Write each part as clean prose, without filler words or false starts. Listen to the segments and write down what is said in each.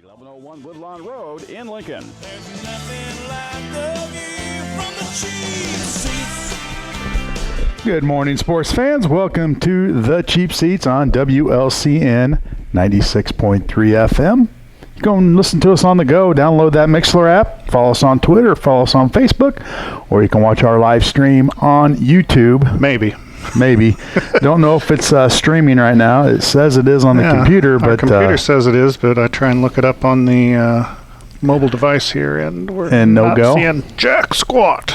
1101 Woodlawn Road in Lincoln. There's nothing like the view from the cheap seats. Good morning, sports fans. Welcome to The Cheap Seats on WLCN 96.3 FM. You go and listen to us on the go. Download that Mixlr app. Follow us on Twitter. Follow us on Facebook. Or you can watch our live stream on YouTube. Maybe. Don't know if it's streaming right now. It says it is on the computer. Our but computer says it is, but I try and look it up on the mobile device here, and we're not seeing jack squat.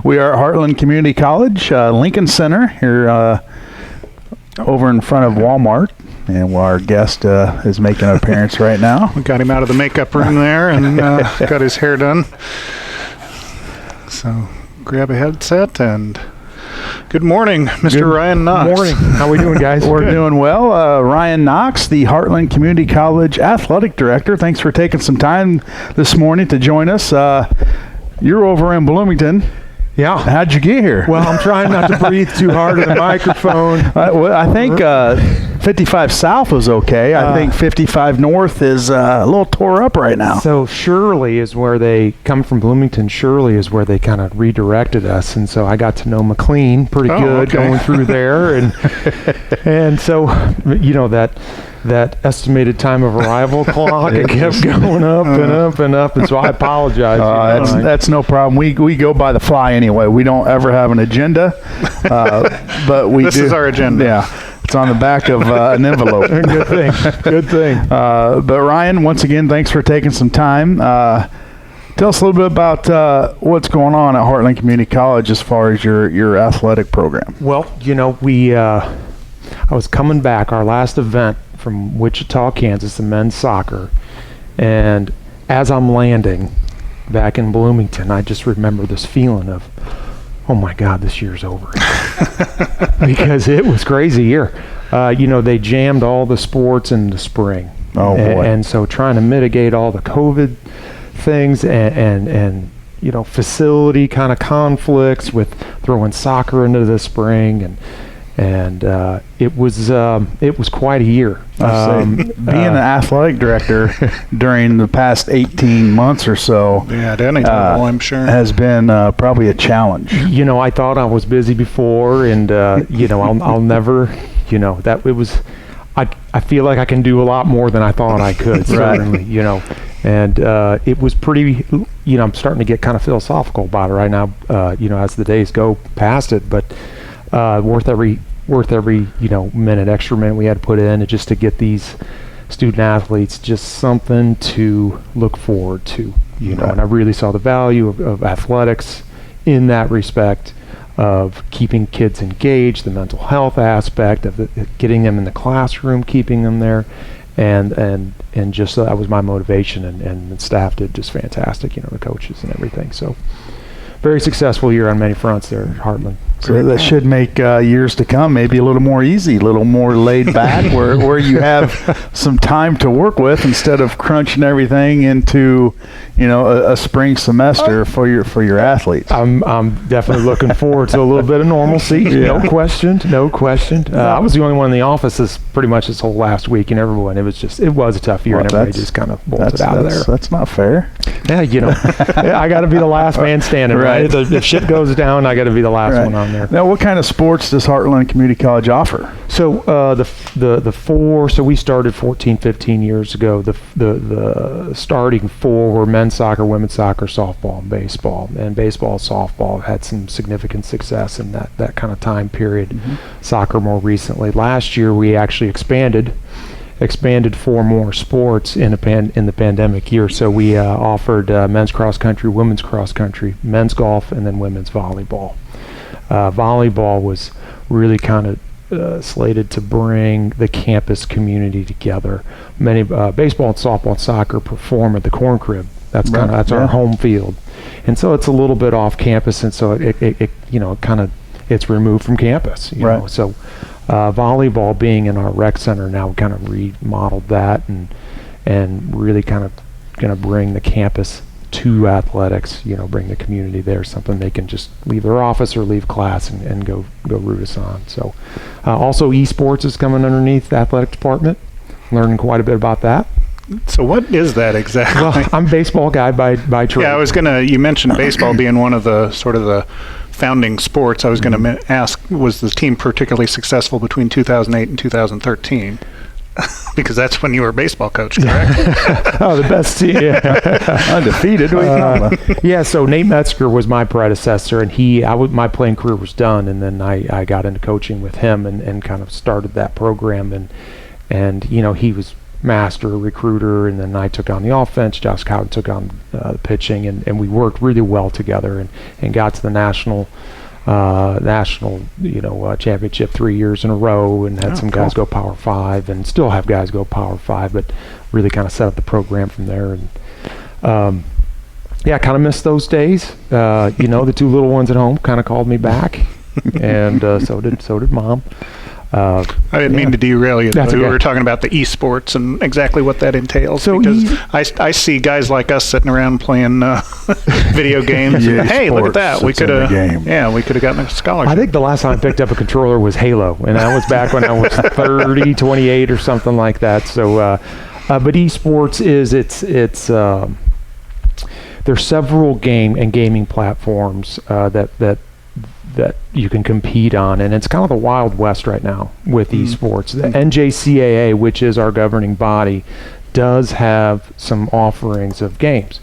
We are at Heartland Community College, Lincoln Center, here over in front of Walmart. And our guest is making an appearance right now. We got him out of the makeup room there and got his hair done. So grab a headset and good morning, Mr. Ryan Knox. Good morning. How we doing, guys? We're doing well. Ryan Knox, the Heartland Community College Athletic Director. Thanks for taking some time this morning to join us. You're over in Bloomington. Yeah. How'd you get here? Well, I'm trying not to breathe too hard in the microphone. I think 55 South was okay. I think 55 North is a little tore up right now. So Shirley is where they come from. Bloomington. Shirley is where they kind of redirected us, and so I got to know McLean pretty good going through there, and so that estimated time of arrival clock, it kept going up and up and up, and so I apologize. That's no problem. We go by the fly anyway. We don't ever have an agenda, but we This is our agenda. Yeah. It's on the back of an envelope. Good thing. But Ryan, once again, thanks for taking some time. Tell us a little bit about what's going on at Heartland Community College as far as your athletic program. Well, I was coming back, our last event from Wichita, Kansas, the men's soccer, and as I'm landing back in Bloomington, I just remember this feeling of, oh my God, this year's over. Because it was crazy year. They jammed all the sports in the spring. Oh boy. And so trying to mitigate all the COVID things and facility kind of conflicts with throwing soccer into the spring, and it was quite a year. Being an athletic director during the past 18 months or so, at any level, I'm sure, has been probably a challenge. I thought I was busy before, and I'll never, that it was. I feel like I can do a lot more than I thought I could. Certainly, and it was pretty. I'm starting to get kind of philosophical about it right now. As the days go past it, but worth every extra minute we had to put in just to get these student athletes just something to look forward to, and I really saw the value of athletics in that respect, of keeping kids engaged, the mental health aspect of getting them in the classroom, keeping them there, and just that was my motivation, and the staff did just fantastic, the coaches and everything. So very successful year on many fronts there at Heartland. So that should make years to come maybe a little more easy, a little more laid back, where you have some time to work with instead of crunching everything into, a spring semester for your athletes. I'm definitely looking forward to a little bit of normalcy. No question. I was the only one in the office pretty much this whole last week, and everyone. It was a tough year, and everybody just kind of bolted out of there. That's not fair. Yeah, I got to be the last man standing, right? If shit goes down, I got to be the last one on there. Now, what kind of sports does Heartland Community College offer? So the four. So we started 14, 15 years ago. The starting four were men's soccer, women's soccer, softball, and baseball. And baseball, softball had some significant success in that kind of time period. Mm-hmm. Soccer more recently. Last year we actually expanded 4 more sports in the pandemic year. So we offered men's cross country, women's cross country, men's golf, and then women's volleyball. Volleyball was really kind of slated to bring the campus community together. Many baseball and softball and soccer perform at the Corn Crib. That's our home field, and so it's a little bit off campus, and so it's removed from campus. You know? So volleyball being in our rec center now, kind of remodeled that and really kind of going to bring the campus to athletics, bring the community there, something they can just leave their office or leave class and go root us on. So also esports is coming underneath the athletic department, learning quite a bit about that. So what is that exactly? Well, I'm a baseball guy by trade. Yeah, you mentioned baseball being one of the sort of the founding sports. I was going to ask, was the team particularly successful between 2008 and 2013? Because that's when you were a baseball coach, correct? Oh, the best team. Yeah. Undefeated. Yeah, so Nate Metzger was my predecessor, and my playing career was done, and then I got into coaching with him and kind of started that program, and he was master recruiter, and then I took on the offense, Josh Cowden took on the pitching, and we worked really well together and got to the national championship 3 years in a row, and had some guys go Power 5, and still have guys go Power 5, but really kind of set up the program from there. And I kind of missed those days. The two little ones at home kind of called me back, and so did Mom. I didn't mean to derail you. That's We okay. were talking about the esports and exactly what that entails. So because I see guys like us sitting around playing video games. Yeah, Hey, look at sports, that! We it's in could the have. game. Yeah, we could have gotten a scholarship. I think the last time I picked up a controller was Halo, and that was back when I was 30, 28 or something like that. So, but esports there's several gaming platforms that you can compete on, and it's kind of the Wild West right now with esports. The NJCAA, which is our governing body, does have some offerings of games.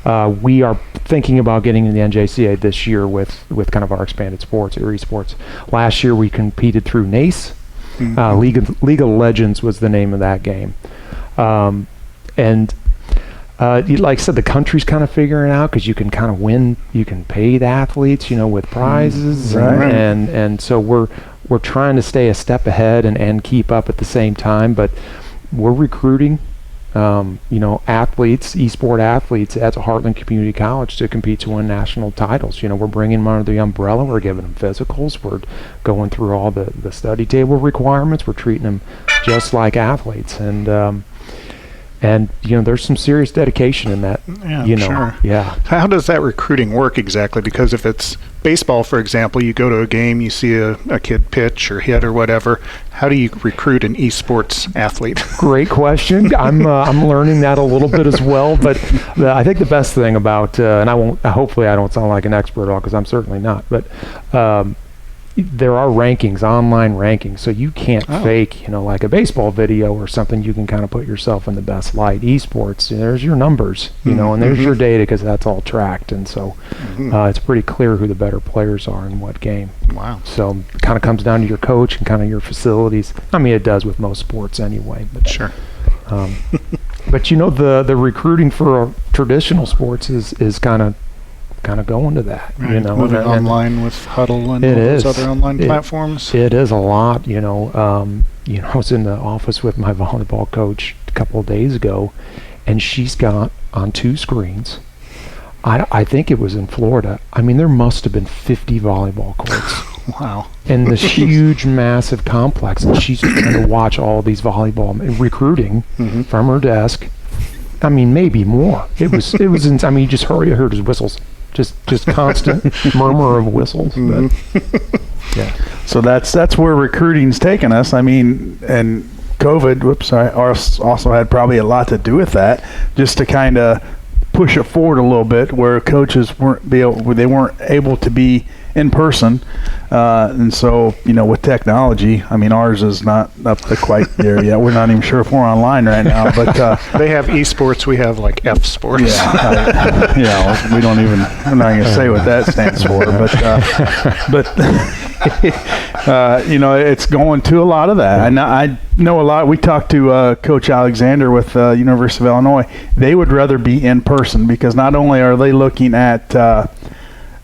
We are thinking about getting in the NJCAA this year with kind of our expanded sports or esports. Last year we competed through NACE. League of Legends was the name of that game. Like I said, the country's kind of figuring it out, because you can kind of win, you can pay the athletes, with prizes, and so we're trying to stay a step ahead and keep up at the same time. But we're recruiting, athletes, esport athletes at Heartland Community College to compete to win national titles. We're bringing them under the umbrella. We're giving them physicals. We're going through all the study table requirements. We're treating them just like athletes, and there's some serious dedication in that. Yeah, sure. Yeah. How does that recruiting work exactly? Because if it's baseball, for example, you go to a game, you see a kid pitch or hit or whatever. How do you recruit an esports athlete? Great question. I'm learning that a little bit as well. But I think the best thing about and hopefully I don't sound like an expert at all, because I'm certainly not. But there are rankings, online rankings, so you can't fake, like a baseball video or something. You can kind of put yourself in the best light. Esports, there's your numbers, and there's your data, because that's all tracked, and so it's pretty clear who the better players are in what game. Wow. So it kind of comes down to your coach and kind of your facilities. I mean, it does with most sports anyway. But, Sure. But the recruiting for traditional sports is kind of going to that, Right. Moving online with Huddle and all those other online platforms. It is a lot, I was in the office with my volleyball coach a couple of days ago, and she's got on 2 screens. I think it was in Florida. I mean, there must have been 50 volleyball courts. Wow. In this huge, massive complex, and she's trying to watch all these volleyball recruiting from her desk. I mean, maybe more. It was. I mean, you just heard his whistles. Just constant murmur of whistles. But, yeah. So that's where recruiting's taken us. I mean, and COVID, also had probably a lot to do with that, just to kind of push it forward a little bit, where coaches weren't able to be in person, and so with technology, I mean, ours is not up to quite there yet. We're not even sure if we're online right now, but they have esports. We have like F sports. Yeah, we don't even. I'm not going to say what that stands for, but it's going to a lot of that. And I know a lot. We talked to Coach Alexander with University of Illinois. They would rather be in person, because not only are they looking at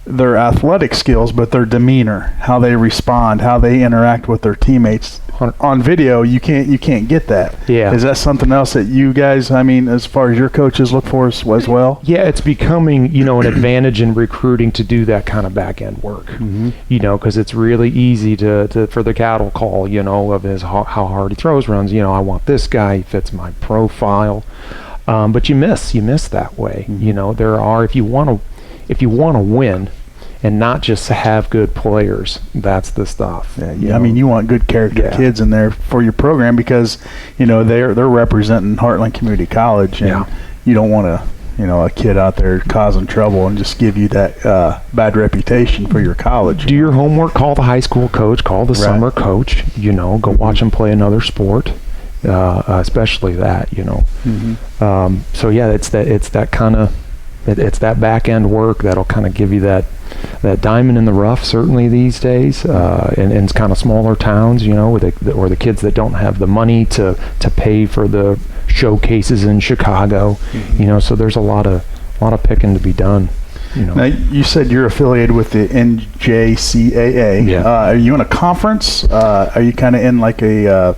their athletic skills, but their demeanor, how they respond, how they interact with their teammates. On video, you can't get that. Yeah. Is that something else that you guys, I mean, as far as your coaches look for as well? Yeah, it's becoming, an advantage in recruiting to do that kind of back end work. Because it's really easy for the cattle call, of how hard he throws runs. I want this guy, he fits my profile. But you miss that way. There are, if you want to win, and not just to have good players. That's the stuff. Yeah, I mean, you want good character kids in there for your program because, they're representing Heartland Community College, and you don't want a kid out there causing trouble and just give you that bad reputation for your college. Do your homework, call the high school coach, call the summer coach, go watch them play another sport, especially that, So yeah, it's that kind of, it's that back end work that'll kind of give you that diamond in the rough, certainly these days, in kind of smaller towns, or the kids that don't have the money to pay for the showcases in Chicago, so there's a lot of picking to be done. Now, you said you're affiliated with the NJCAA. Yeah. Are you in a conference? Are you kind of in like a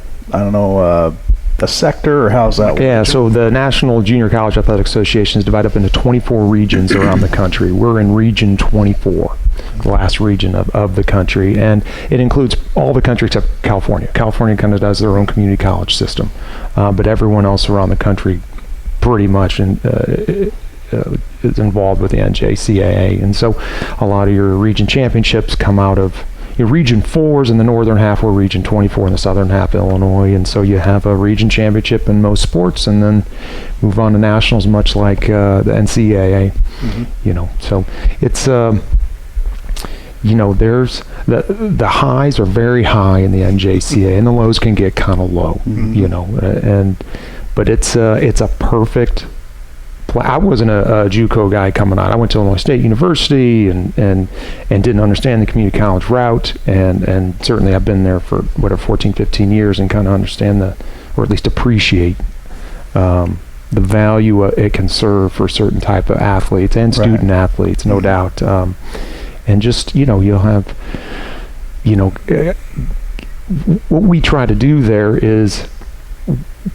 sector, or how's that work? Yeah, so the National Junior College Athletic Association is divided up into 24 regions around the country. We're in Region 24, the last region of the country, and it includes all the country except California. California kind of does their own community college system, but everyone else around the country pretty much is involved with the NJCAA, and so a lot of your region championships come out of your Region 4s in the northern half, or Region 24 in the southern half, Illinois, and so you have a region championship in most sports, and then move on to nationals, much like the NCAA. So it's there's the highs are very high in the NJCAA, and the lows can get kind of low, but it's a perfect. I wasn't a JUCO guy coming out. I went to Illinois State University and didn't understand the community college route, and certainly I've been there for 14, 15 years and kind of understand or at least appreciate the value it can serve for certain type of athletes and student athletes, no doubt. And just, you'll have, what we try to do there is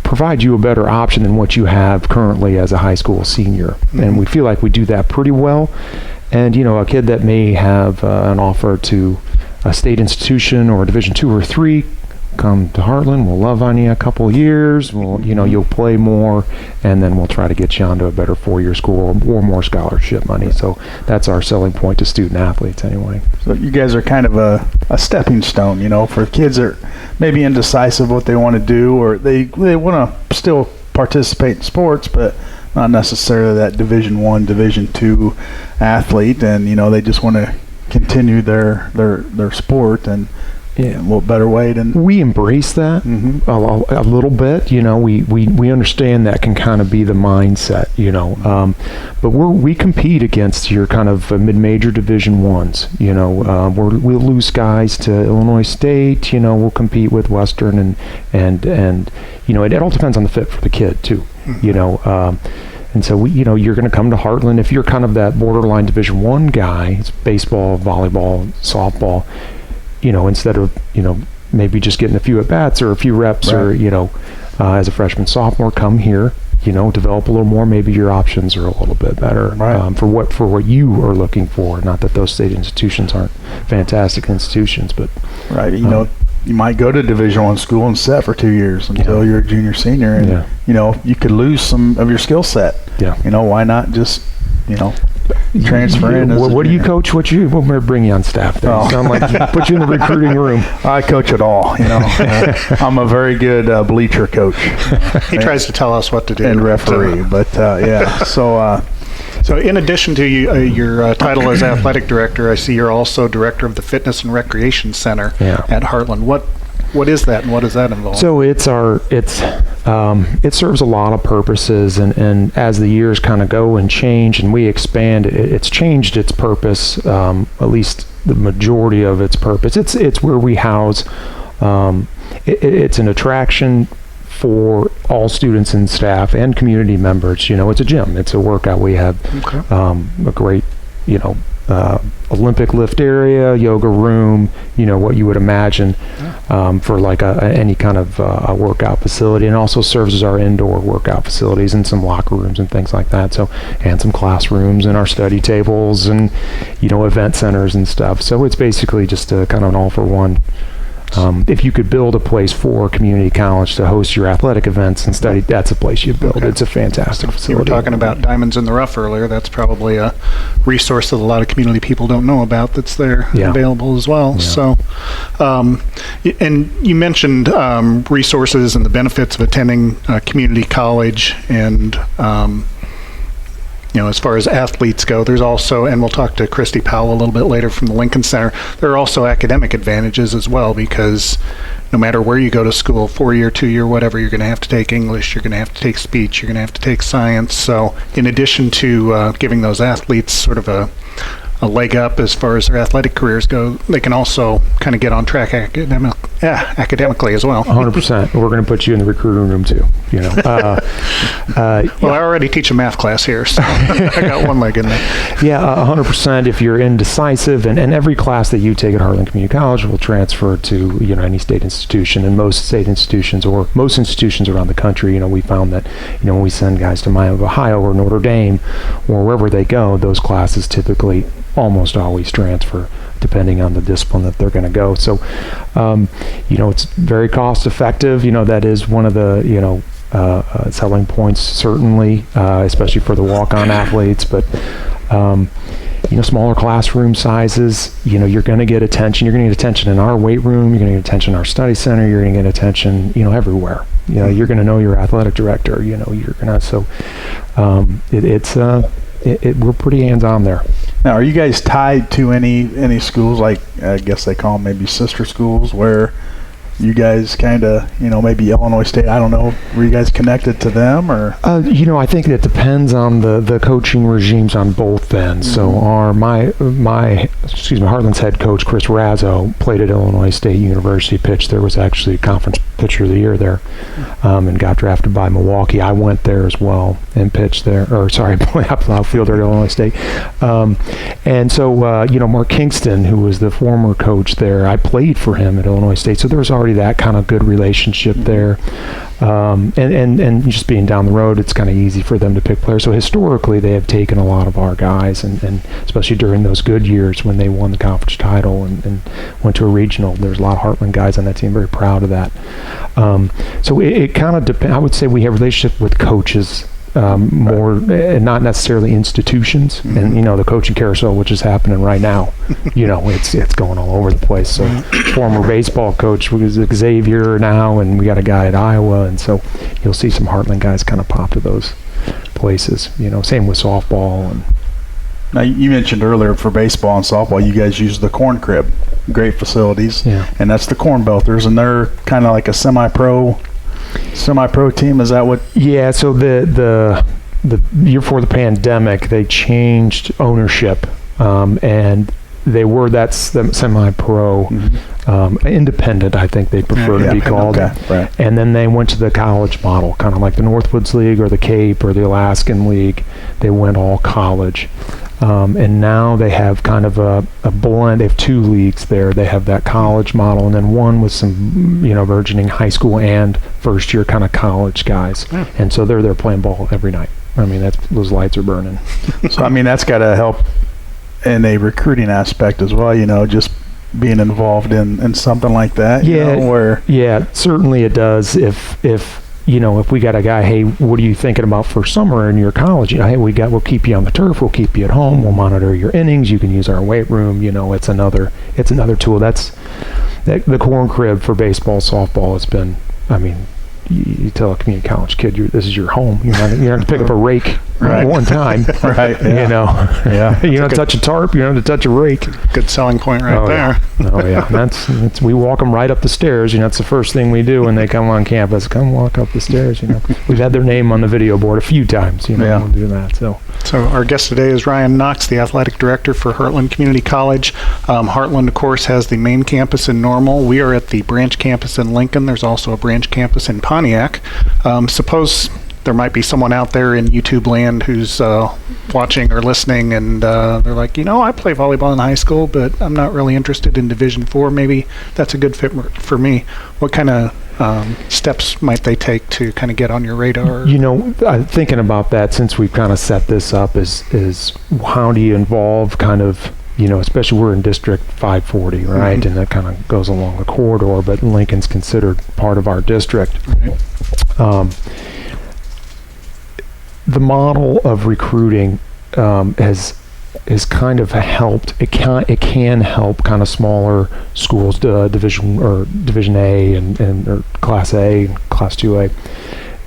provide you a better option than what you have currently as a high school senior. And we feel like we do that pretty well. And, a kid that may have an offer to a state institution or a Division 2 or 3, come to Heartland, we'll love on you a couple of years, you'll play more, and then we'll try to get you onto a better 4-year school or more scholarship money. So that's our selling point to student athletes anyway. So you guys are kind of a stepping stone, for kids that are maybe indecisive what they want to do, or they want to still participate in sports, but not necessarily that Division 1, Division 2 athlete, and they just want to continue their sport, and what better way than we embrace that a little bit. We understand that can kind of be the mindset, but we compete against your kind of mid-major Division 1s. We'll lose guys to Illinois State. We'll compete with Western, and it all depends on the fit for the kid too. And so you're going to come to Heartland if you're kind of that borderline Division 1 guy. It's baseball, volleyball, softball. Instead of, maybe just getting a few at-bats or a few reps, or, as a freshman, sophomore, come here, develop a little more. Maybe your options are a little bit better for what you are looking for. Not that those state institutions aren't fantastic institutions, but you might go to Division 1 school and set for 2 years until you're a junior, senior, and you could lose some of your skill set. Why not just transfer in? What do you coach? What may bring you on staff there? Sound like put you in the recruiting room. I coach it all. I'm a very good bleacher coach. He tries to tell us what to do and referee, but So in addition to your title as athletic director, I see you're also director of the Fitness and Recreation Center at Heartland. What is that, and what does that involve? So it serves a lot of purposes, and as the years kind of go and change and we expand, it's changed its purpose, at least the majority of its purpose. It's where we house. It's an attraction for all students and staff and community members. It's a gym. It's a workout. We have a great, Olympic lift area, yoga room, what you would imagine for like any kind of a workout facility, and also serves as our indoor workout facilities and some locker rooms and things like that. So, and some classrooms and our study tables and, event centers and stuff. So it's basically just a kind of an all-for-one If you could build a place for a community college to host your athletic events and study, that's a place you build. Okay. It's a fantastic facility. You were talking about diamonds in the rough earlier. That's probably a resource that a lot of community people don't know about that's there available as well. So, and you mentioned resources and the benefits of attending community college, and as far as athletes go, there's also, and we'll talk to Kristi Powell a little bit later from the Lincoln Center, there are also academic advantages as well, because no matter where you go to school, 4-year, 2-year, whatever, you're going to have to take English, you're going to have to take speech, you're going to have to take science. So in addition to giving those athletes sort of a leg up as far as their athletic careers go, they can also kind of get on track academically as well. 100%. We're going to put you in the recruiting room too. Well, I already teach a math class here, so I got one leg in there. Yeah, 100%. If you're indecisive, and every class that you take at Heartland Community College will transfer to any state institution, and most state institutions or most institutions around the country. We found that when we send guys to Miami of Ohio or Notre Dame or wherever they go, those classes typically almost always transfer, depending on the discipline that they're going to go. So, it's very cost effective. That is one of the selling points, certainly, especially for the walk-on athletes. But smaller classroom sizes. You're going to get attention. You're going to get attention in our weight room. You're going to get attention in our study center. You're going to get attention, everywhere. You're going to know your athletic director. You're going to. So, we're pretty hands-on there. Now, are you guys tied to any schools, like I guess they call them maybe sister schools, where you guys kind of, maybe Illinois State, I don't know, were you guys connected to them, or? I think it depends on the coaching regimes on both ends. So Heartland's head coach, Chris Razzo, played at Illinois State University, pitched there, was actually a conference pitcher of the year there, and got drafted by Milwaukee. I went there as well and pitched there, played outfielder at Illinois State. And so, Mark Kingston, who was the former coach there, I played for him at Illinois State. So there was already that kind of good relationship there. And just being down the road, it's kind of easy for them to pick players. So historically, they have taken a lot of our guys, and especially during those good years when they won the conference title and went to a regional. There's a lot of Heartland guys on that team. Very proud of that. So it kind of depends. I would say we have a relationship with coaches more, and not necessarily institutions. And the coaching carousel, which is happening right now, it's going all over the place. So former baseball coach was Xavier now, and we got a guy at Iowa, and so you'll see some Heartland guys kind of pop to those places. Same with softball. And now, you mentioned earlier for baseball and softball, you guys use the Corn Crib, great facilities, and that's the Corn Belters, and they're kind of like a semi-pro team. Is that what? Yeah. So the year before the pandemic, they changed ownership, and they were that semi-pro, independent, I think they prefer to be called. Okay, right. And then they went to the college model, kind of like the Northwoods League or the Cape or the Alaskan League. They went all college. And now they have kind of a blend. They have 2 leagues there. They have that college model, and then one with some, burgeoning high school and first year kind of college guys. Yeah. And so they're there playing ball every night. Those lights are burning. So, that's got to help in a recruiting aspect as well, just being involved in something like that. Yeah, certainly it does. If we got a guy, hey, what are you thinking about for summer in your college? Hey, we'll keep you on the turf, we'll keep you at home, we'll monitor your innings, you can use our weight room. It's another tool. That's the Corn Crib for baseball, softball has been. You tell a community college kid, this is your home. You're not going to pick up a rake one time. Right. Yeah. You don't touch a tarp. You don't have to touch a rake. Good selling point there. Yeah. Oh yeah. That's we walk them right up the stairs. That's the first thing we do when they come on campus. Come walk up the stairs. We've had their name on the video board a few times. We'll do that. So our guest today is Ryan Knox, the athletic director for Heartland Community College. Heartland, of course, has the main campus in Normal. We are at the branch campus in Lincoln. There's also a branch campus in Pontiac. Suppose there might be someone out there in YouTube land who's watching or listening, and they're like, I play volleyball in high school, but I'm not really interested in Division IV. Maybe that's a good fit for me. What kind of steps might they take to kind of get on your radar? Thinking about that, since we've kind of set this up, is how do you involve kind of especially we're in District 540, right? And that kind of goes along the corridor, but Lincoln's considered part of our district. The model of recruiting has kind of helped. It can help kind of smaller schools, Division A and or Class A, Class 2A,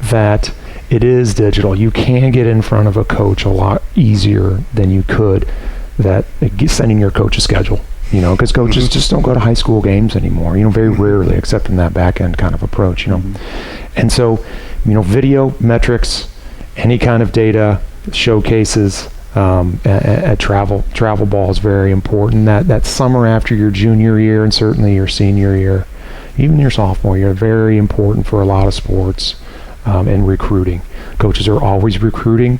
that it is digital. You can get in front of a coach a lot easier than you could sending your coach a schedule, because coaches just don't go to high school games anymore, very rarely, except in that back end kind of approach, And so, video, metrics, any kind of data, showcases, at travel ball is very important. That summer after your junior year and certainly your senior year, even your sophomore year, very important for a lot of sports, and recruiting. Coaches are always recruiting.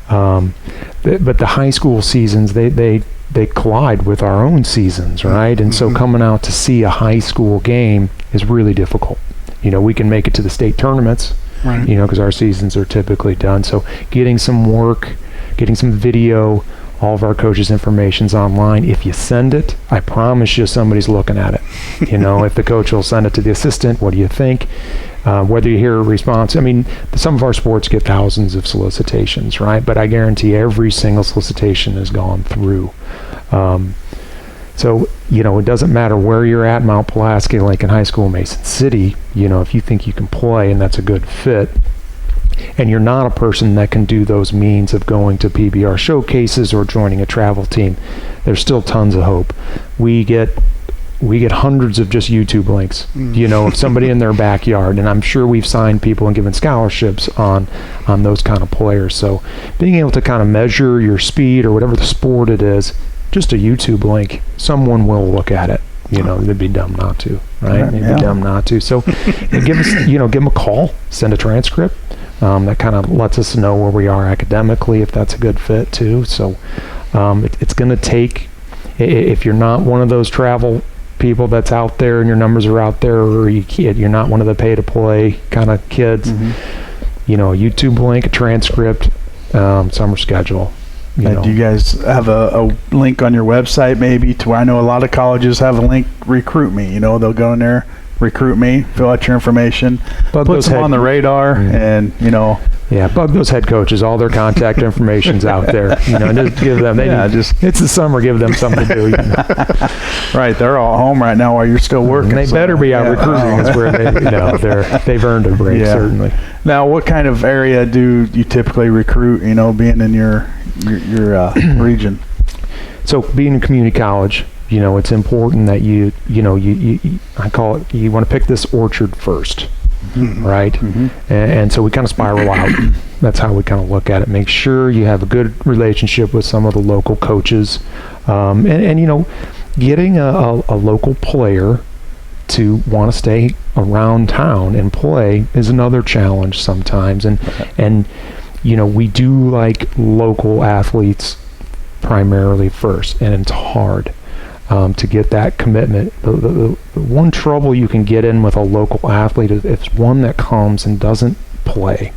But the high school seasons, they collide with our own seasons, right? And so coming out to see a high school game is really difficult. We can make it to the state tournaments, right? Because our seasons are typically done. So getting some work, getting some video, all of our coaches' information's online. If you send it, I promise you somebody's looking at it. If the coach will send it to the assistant, what do you think? Whether you hear a response, some of our sports get thousands of solicitations, right? But I guarantee every single solicitation has gone through. So, it doesn't matter where you're at, Mount Pulaski, Lincoln High School, Mason City, if you think you can play and that's a good fit, and you're not a person that can do those means of going to PBR showcases or joining a travel team, there's still tons of hope. We get hundreds of just YouTube links, of somebody in their backyard, and I'm sure we've signed people and given scholarships on those kind of players. So being able to kind of measure your speed or whatever the sport it is, just a YouTube link, someone will look at it. They'd be dumb not to, right? They'd be dumb not to. So give us, give them a call, send a transcript. That kind of lets us know where we are academically, if that's a good fit too. So it's going to take, if you're not one of those travel people that's out there and your numbers are out there, or you're not one of the pay-to-play kind of kids, a YouTube link, a transcript, summer schedule. Do you guys have a link on your website maybe to where I know a lot of colleges have a link, recruit me, they'll go in there, recruit me, fill out your information, put them on the radar, and bug those head coaches. All their contact information's out there. Just give them. It's the summer. Give them something to do. Right, they're all home right now while you're still working. And they better be out recruiting. Is where they've earned a break, certainly. Now, what kind of area do you typically recruit? Being in your region. So, being in community college, it's important that you I call it, you want to pick this orchard first. Right? And so we kind of spiral out. That's how we kind of look at it. Make sure you have a good relationship with some of the local coaches. And getting a local player to want to stay around town and play is another challenge sometimes. And we do like local athletes primarily first, and it's hard. To get that commitment. The one trouble you can get in with a local athlete is if it's one that comes and doesn't play,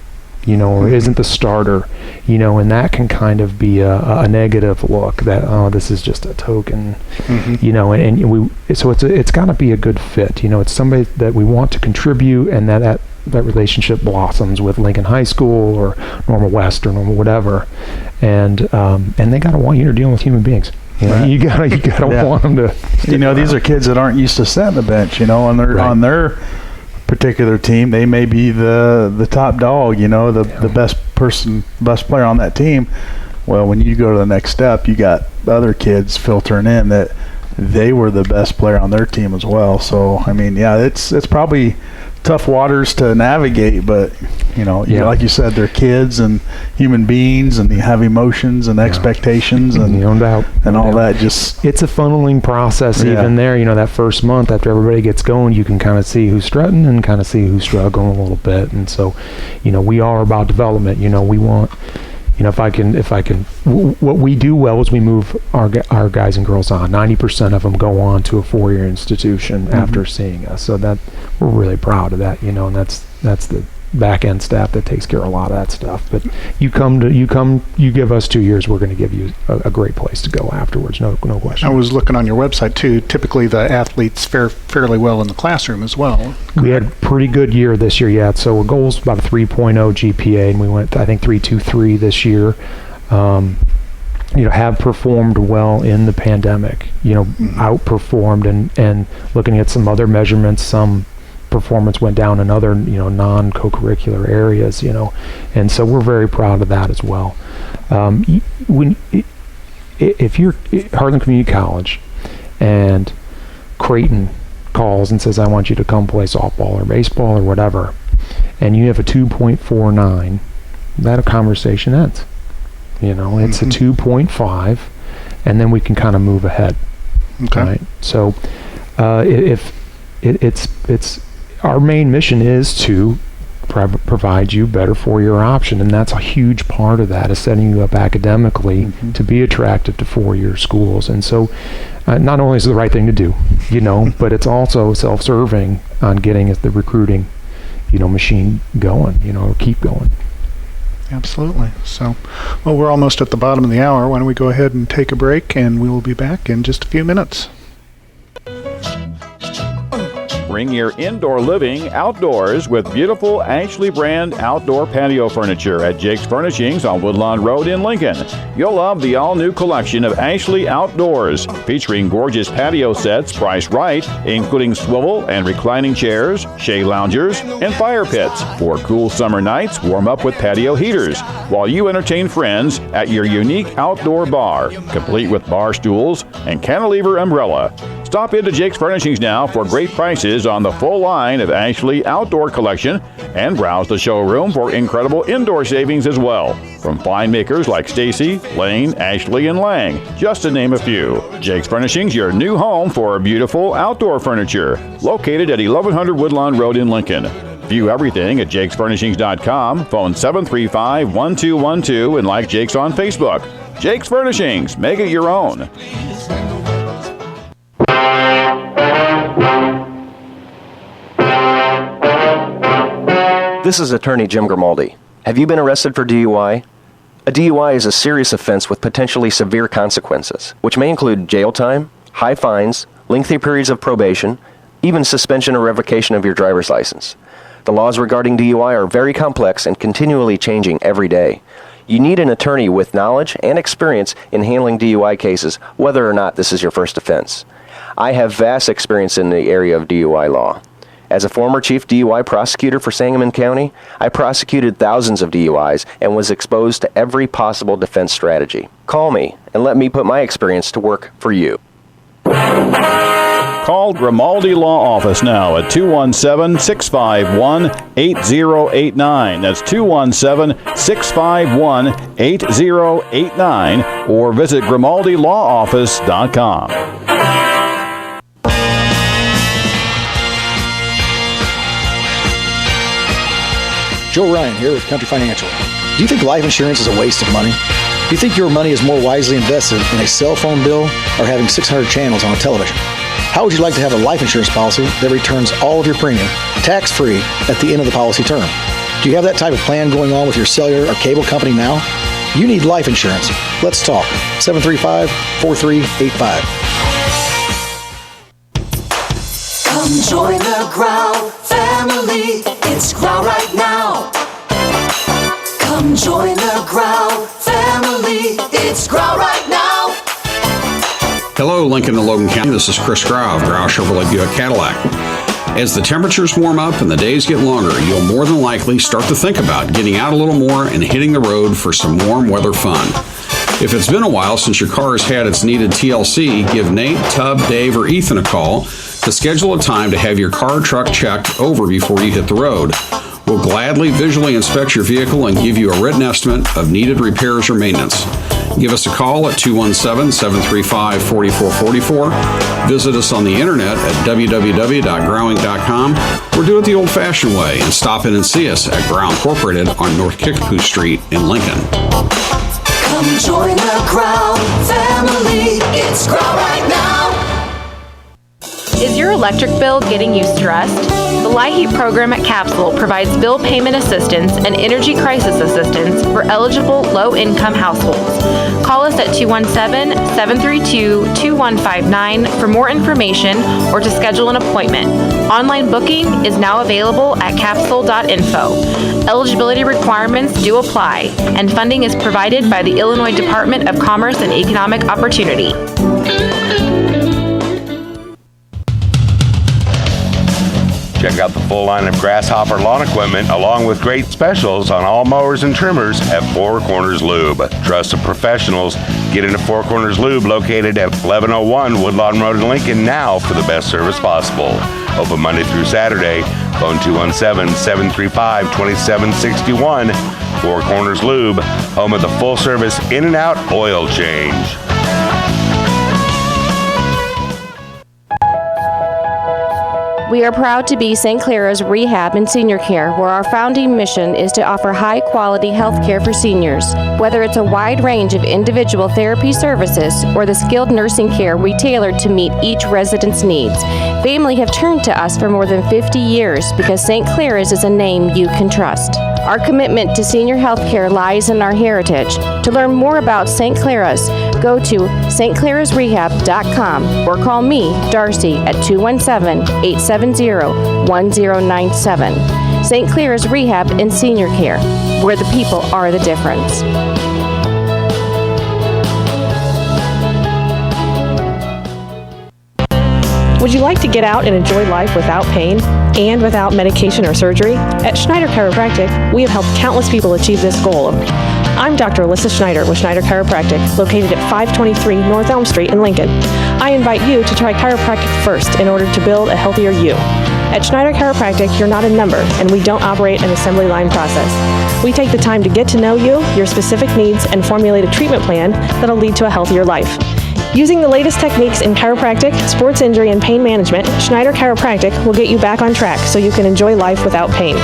or isn't the starter, and that can kind of be a negative look that, this is just a token, so it's got to be a good fit. It's somebody that we want to contribute, and that relationship blossoms with Lincoln High School or Normal West or Normal whatever, and they got to want you're dealing with human beings. You gotta want them to. These are kids that aren't used to sitting the bench. On their particular team, they may be the top dog. The best player on that team. Well, when you go to the next step, you got other kids filtering in that they were the best player on their team as well. So it's probably tough waters to navigate, but like you said, they're kids and human beings, and they have emotions and expectations and no doubt and all that. Just it's a funneling process even there. That first month after everybody gets going, you can kind of see who's strutting and kind of see who's struggling a little bit. And so we are about development. We want if I can, what we do well is we move our guys and girls on. 90% of them go on to a 4-year institution after seeing us. So that we're really proud of that, and that's back end staff that takes care of a lot of that stuff. But you give us 2 years, we're going to give you a great place to go afterwards. No question. I was looking on your website too. Typically, the athletes fare fairly well in the classroom as well. We had a pretty good year this year, yeah. So our goal is about a 3.0 GPA, and we went, I think, 3.23 this year. Have performed well in the pandemic. Outperformed, and looking at some other measurements, some performance went down in other, non-co-curricular areas, and so we're very proud of that as well. If you're Heartland Community College and Creighton calls and says, I want you to come play softball or baseball or whatever, and you have a 2.49, that conversation ends. It's a 2.5, and then we can kind of move ahead. Okay. Right? So if it's our main mission is to provide you better four-year option, and that's a huge part of that, is setting you up academically to be attractive to four-year schools. And so not only is it the right thing to do, but it's also self-serving on getting the recruiting machine going, or keep going. Absolutely. So, well, we're almost at the bottom of the hour. Why don't we go ahead and take a break, and we will be back in just a few minutes. Bring your indoor living outdoors with beautiful Ashley brand outdoor patio furniture at Jake's Furnishings on Woodlawn Road in Lincoln. You'll love the all-new collection of Ashley Outdoors, featuring gorgeous patio sets priced right, including swivel and reclining chairs, shade loungers, and fire pits. For cool summer nights, warm up with patio heaters, while you entertain friends at your unique outdoor bar, complete with bar stools and cantilever umbrella. Stop into Jake's Furnishings now for great prices on the full line of Ashley Outdoor Collection, and browse the showroom for incredible indoor savings as well, from fine makers like Stacy, Lane, Ashley, and Lang, just to name a few. Jake's Furnishings, your new home for beautiful outdoor furniture, located at 1100 Woodlawn Road in Lincoln. View everything at jakesfurnishings.com, phone 735-1212, and like Jake's on Facebook. Jake's Furnishings, make it your own. This is attorney Jim Grimaldi. Have you been arrested for DUI? A DUI is a serious offense with potentially severe consequences, which may include jail time, high fines, lengthy periods of probation, even suspension or revocation of your driver's license. The laws regarding DUI are very complex and continually changing every day. You need an attorney with knowledge and experience in handling DUI cases, whether or not this is your first offense. I have vast experience in the area of DUI law. As a former chief DUI prosecutor for Sangamon County, I prosecuted thousands of DUIs and was exposed to every possible defense strategy. Call me and let me put my experience to work for you. Call Grimaldi Law Office now at 217-651-8089. That's 217-651-8089, or visit GrimaldiLawOffice.com. Joe Ryan here with Country Financial. Do you think life insurance is a waste of money? Do you think your money is more wisely invested in a cell phone bill or having 600 channels on a television? How would you like to have a life insurance policy that returns all of your premium tax-free at the end of the policy term? Do you have that type of plan going on with your cellular or cable company now? You need life insurance. Let's talk. 735-4385. Come join the Growl family. It's Growl right now. Come join the Growl family. It's Growl right now. Hello, Lincoln and Logan County. This is Chris Grau of Grau Chevrolet Buick Cadillac. As the temperatures warm up and the days get longer, you'll more than likely start to think about getting out a little more and hitting the road for some warm weather fun. If it's been a while since your car has had its needed TLC, give Nate, Tub, Dave, or Ethan a call to schedule a time to have your car or truck checked over before you hit the road. We'll gladly visually inspect your vehicle and give you a written estimate of needed repairs or maintenance. Give us a call at 217-735-4444. Visit us on the internet at www.growing.com, or do it the old-fashioned way and stop in and see us at Grow Incorporated on North Kickapoo Street in Lincoln. Come join the Growl family. It's Growl right now. Is your electric bill getting you stressed? The LIHEAP program at Capsule provides bill payment assistance and energy crisis assistance for eligible low-income households. Call us at 217-732-2159 for more information or to schedule an appointment. Online booking is now available at capsule.info. Eligibility requirements do apply, and funding is provided by the Illinois Department of Commerce and Economic Opportunity. Check out the full line of Grasshopper lawn equipment along with great specials on all mowers and trimmers at Four Corners Lube. Trusted professionals. Get into Four Corners Lube located at 1101 Woodlawn Road in Lincoln now for the best service possible. Open Monday through Saturday. Phone 217-735-2761. Four Corners Lube, home of the full service in and out oil change. We are proud to be St. Clara's Rehab and Senior Care, where our founding mission is to offer high-quality health care for seniors. Whether it's a wide range of individual therapy services or the skilled nursing care we tailored to meet each resident's needs, family have turned to us for more than 50 years because St. Clara's is a name you can trust. Our commitment to senior health care lies in our heritage. To learn more about St. Clara's, go to stclarasrehab.com or call me, Darcy, at 217-870-1097. St. Clara's Rehab and Senior Care, where the people are the difference. Would you like to get out and enjoy life without pain and without medication or surgery? At Schneider Chiropractic, we have helped countless people achieve this goal. I'm Dr. Alyssa Schneider with Schneider Chiropractic, located at 523 North Elm Street in Lincoln. I invite you to try chiropractic first in order to build a healthier you. At Schneider Chiropractic, you're not a number, and we don't operate an assembly line process. We take the time to get to know you, your specific needs, and formulate a treatment plan that'll lead to a healthier life. Using the latest techniques in chiropractic, sports injury, and pain management, Schneider Chiropractic will get you back on track so you can enjoy life without pain.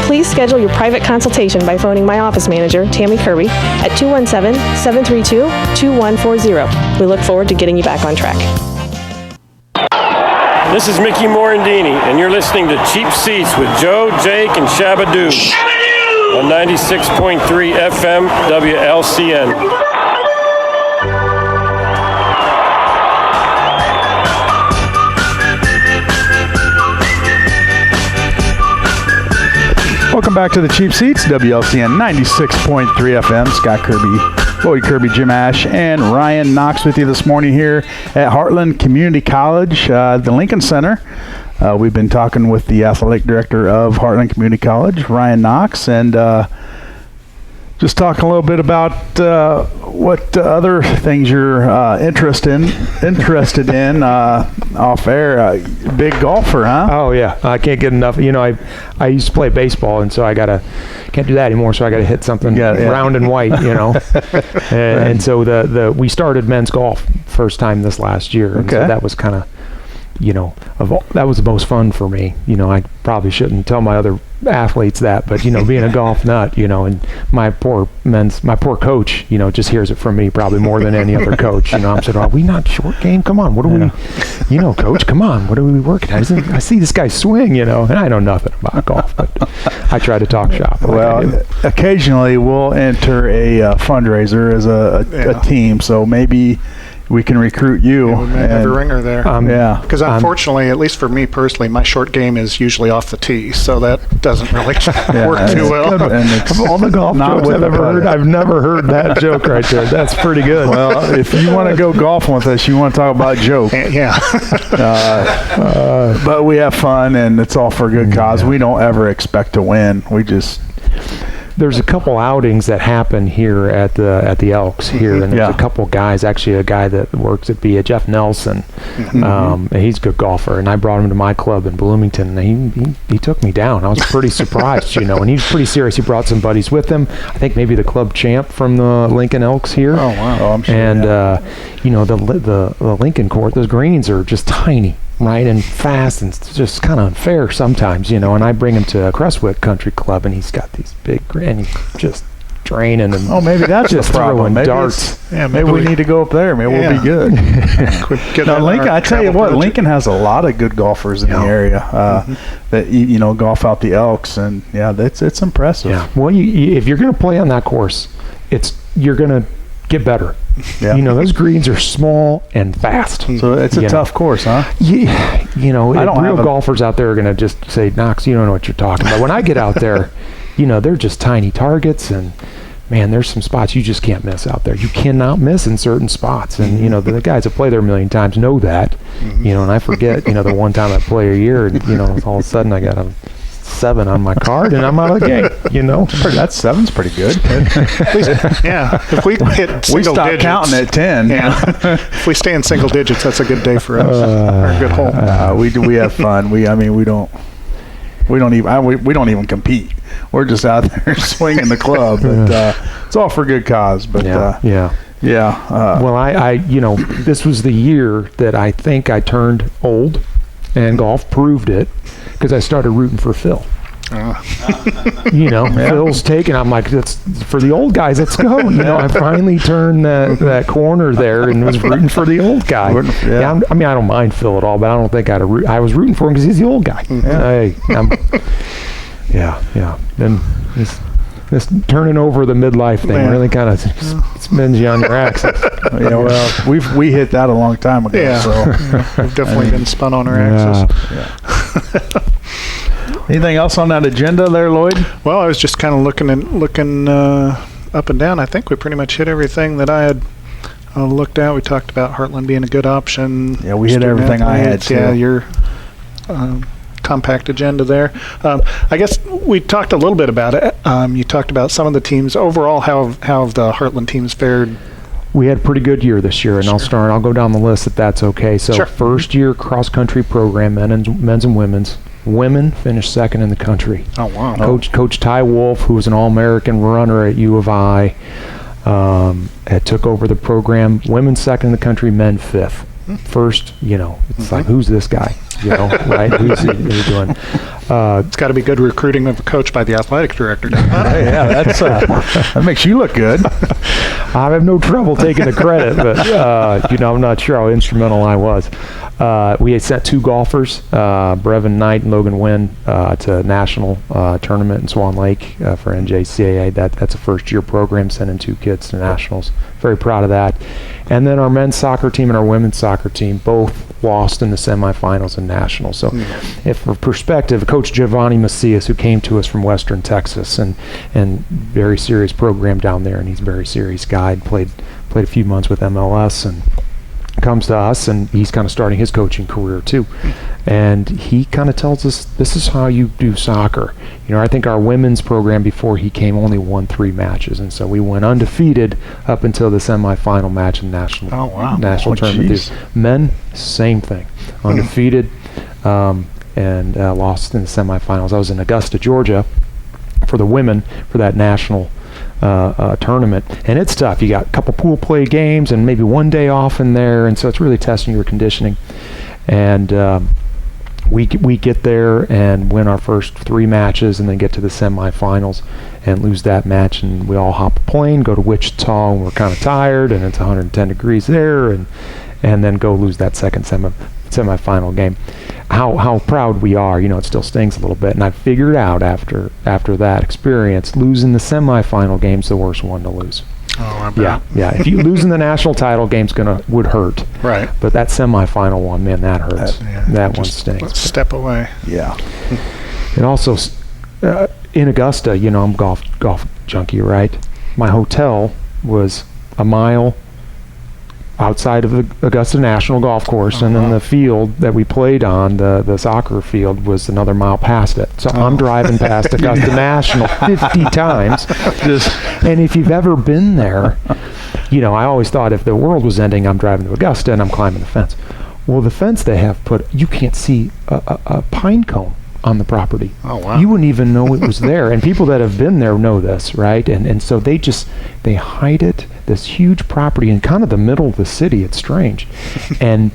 Please schedule your private consultation by phoning my office manager, Tammy Kirby, at 217-732-2140. We look forward to getting you back on track. This is Mickey Morandini, and you're listening to Cheap Seats with Joe, Jake, and Shabadoo on 96.3 FM WLCN. Welcome back to the Cheap Seats, WLCN 96.3 FM. Scott Kirby, Lloyd Kirby, Jim Ash, and Ryan Knox with you this morning here at Heartland Community College, the Lincoln Center. We've been talking with the athletic director of Heartland Community College, Ryan Knox, and just talking a little bit about what other things you're interested in off air. Big golfer, huh? Oh yeah, I can't get enough. You know, I used to play baseball, and so can't do that anymore. So I gotta hit something round and white, you know. and so we started men's golf first time this last year, and so that was kind of, you know, that was the most fun for me. You know, I probably shouldn't tell my other athletes that, but you know, being a golf nut, you know, and my poor coach, you know, just hears it from me probably more than any other coach. You know, I'm saying, are we not short game? Come on, what are we, you know, coach, come on, what are we working at? I see this guy swing, you know, and I know nothing about golf, but I try to talk shop. Well, occasionally we'll enter a fundraiser as a team, so maybe we can recruit you. Yeah, we may have a ringer there. Because unfortunately, at least for me personally, my short game is usually off the tee, so that doesn't really work too well. And it's all the golf jokes I've ever heard. I've never heard that joke right there. That's pretty good. Well, if you want to go golfing with us, you want to talk about joke. Yeah. But we have fun, and it's all for a good cause. We don't ever expect to win. We just... There's a couple outings that happen here at the Elks here, and there's a couple guys. Actually, a guy that works at BA, Jeff Nelson. He's a good golfer, and I brought him to my club in Bloomington, and he took me down. I was pretty surprised, you know, and he's pretty serious. He brought some buddies with him. I think maybe the club champ from the Lincoln Elks here. Oh wow! Oh, I'm sure. And you know, the Lincoln court, those greens are just tiny. Right, and fast, and it's just kind of unfair sometimes, you know. And I bring him to Crestwick Country Club, and he's got these big, and he just training and maybe that's just the problem. throwing Maybe darts. Maybe we need to go up there. Maybe we'll be good. Now, Lincoln, I tell you what, Lincoln has a lot of good golfers in the area that golf out the Elks, and it's impressive. Yeah. Well, if you're going to play on that course, you're going to get better. Yeah. Those greens are small and fast. So it's a tough course, huh? Yeah. Real golfers out there are going to just say, Knox, you don't know what you're talking about. When I get out there, they're just tiny targets, and man, there's some spots you just can't miss out there. You cannot miss in certain spots. And, the guys that play there a million times know that, and I forget, the one time I play a year and, all of a sudden I got a 7 on my card and I'm out of the game, That 7's pretty good. If we hit single we stop digits, counting at 10. If we stay in single digits, that's a good day for us. Or a good hole. We have fun. We don't even compete. We're just out there swinging the club, but it's all for good cause. But well, I this was the year that I think I turned old, and golf proved it, because I started rooting for Phil. Phil's taken. I'm like, that's for the old guys. Let's go. I finally turned that corner there and was rooting for the old guy. I don't mind Phil at all, but I don't think I was rooting for him because he's the old guy. Then this turning over the midlife thing really kind of spins you on your axis. We hit that a long time ago. Yeah. So we've definitely been spun on our axis. Anything else on that agenda there, Lloyd? Well, I was just kind of looking up and down. I think we pretty much hit everything that I had looked at. We talked about Heartland being a good option. Yeah, we hit everything I had too. Yeah, your compact agenda there. I guess we talked a little bit about it. You talked about some of the teams. Overall, how have the Heartland teams fared? We had a pretty good year this year, and I'll go down the list if that's okay. So first year cross-country program, men's and women's. Women finished second in the country. Oh, wow. Coach Ty Wolf, who was an All-American runner at U of I, had took over the program. Women second in the country, men fifth. First, it's like, who's this guy? Right? Who's he doing? It's got to be good recruiting of a coach by the athletic director. That makes you look good. I have no trouble taking the credit, but I'm not sure how instrumental I was. We had sent 2 golfers, Brevin Knight and Logan Wynn, to national tournament in Swan Lake for NJCAA. That's a first-year program, sending 2 kids to nationals. Very proud of that. And then our men's soccer team and our women's soccer team both lost in the semifinals and nationals. So, if for perspective, Coach Giovanni Macias, who came to us from Western Texas, and very serious program down there, and he's a very serious guy. Played a few months with MLS and comes to us, and he's kind of starting his coaching career too. And he kind of tells us, this is how you do soccer. I think our women's program before he came only won 3 matches, and so we went undefeated up until the semifinal match in national tournament. Geez. Men, same thing, undefeated, and lost in the semifinals. I was in Augusta, Georgia, for the women for that national tournament, and it's tough. You got a couple pool play games and maybe one day off in there, and so it's really testing your conditioning. And we get there and win our first 3 matches, and then get to the semifinals and lose that match, and we all hop a plane, go to Wichita, and we're kind of tired, and it's 110 degrees there, and then go lose that second semifinal game. How proud we are, it still stings a little bit. And I figured out after that experience, losing the semifinal game's the worst one to lose. Oh, I bet. Yeah. If you losing the national title game's would hurt. Right. But that semifinal one, man, that hurts. That one stings. Step away. Yeah. And also, in Augusta, I'm golf junkie, right? My hotel was a mile outside of the Augusta National Golf Course, and then the field that we played on, the soccer field, was another mile past it. So I'm driving past Augusta National 50 times. And if you've ever been there, I always thought if the world was ending, I'm driving to Augusta and I'm climbing the fence. Well, the fence they have you can't see a pine cone on the property. Oh, wow. You wouldn't even know it was there. And people that have been there know this, right? And so they hide it, this huge property in kind of the middle of the city. It's strange. And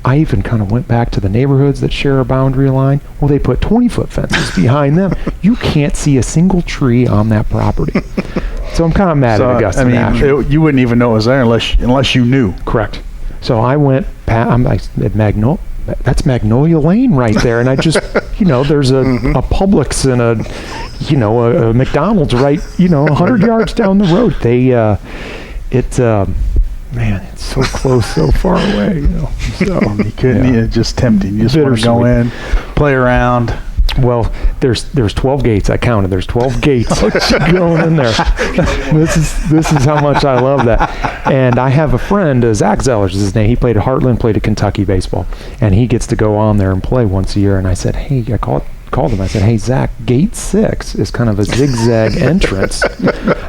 I even kind of went back to the neighborhoods that share a boundary line. Well, they put 20-foot fences behind them. You can't see a single tree on that property. So I'm kind of mad at Augusta National. You wouldn't even know it was there unless you knew. Correct. So I went. I'm like at that's Magnolia Lane right there, and I just, there's a Publix and a McDonald's right, 100 yards down the road. Man, it's so close, so far away. So you couldn't. It's just tempting. You just want to go in, play around. Well, there's 12 gates. I counted. There's 12 gates going in there. This is how much I love that. And I have a friend, Zach Zellers is his name. He played at Heartland, played at Kentucky baseball, and he gets to go on there and play once a year. And I said, hey, I called him. I said, hey, Zach, gate 6 is kind of a zigzag entrance.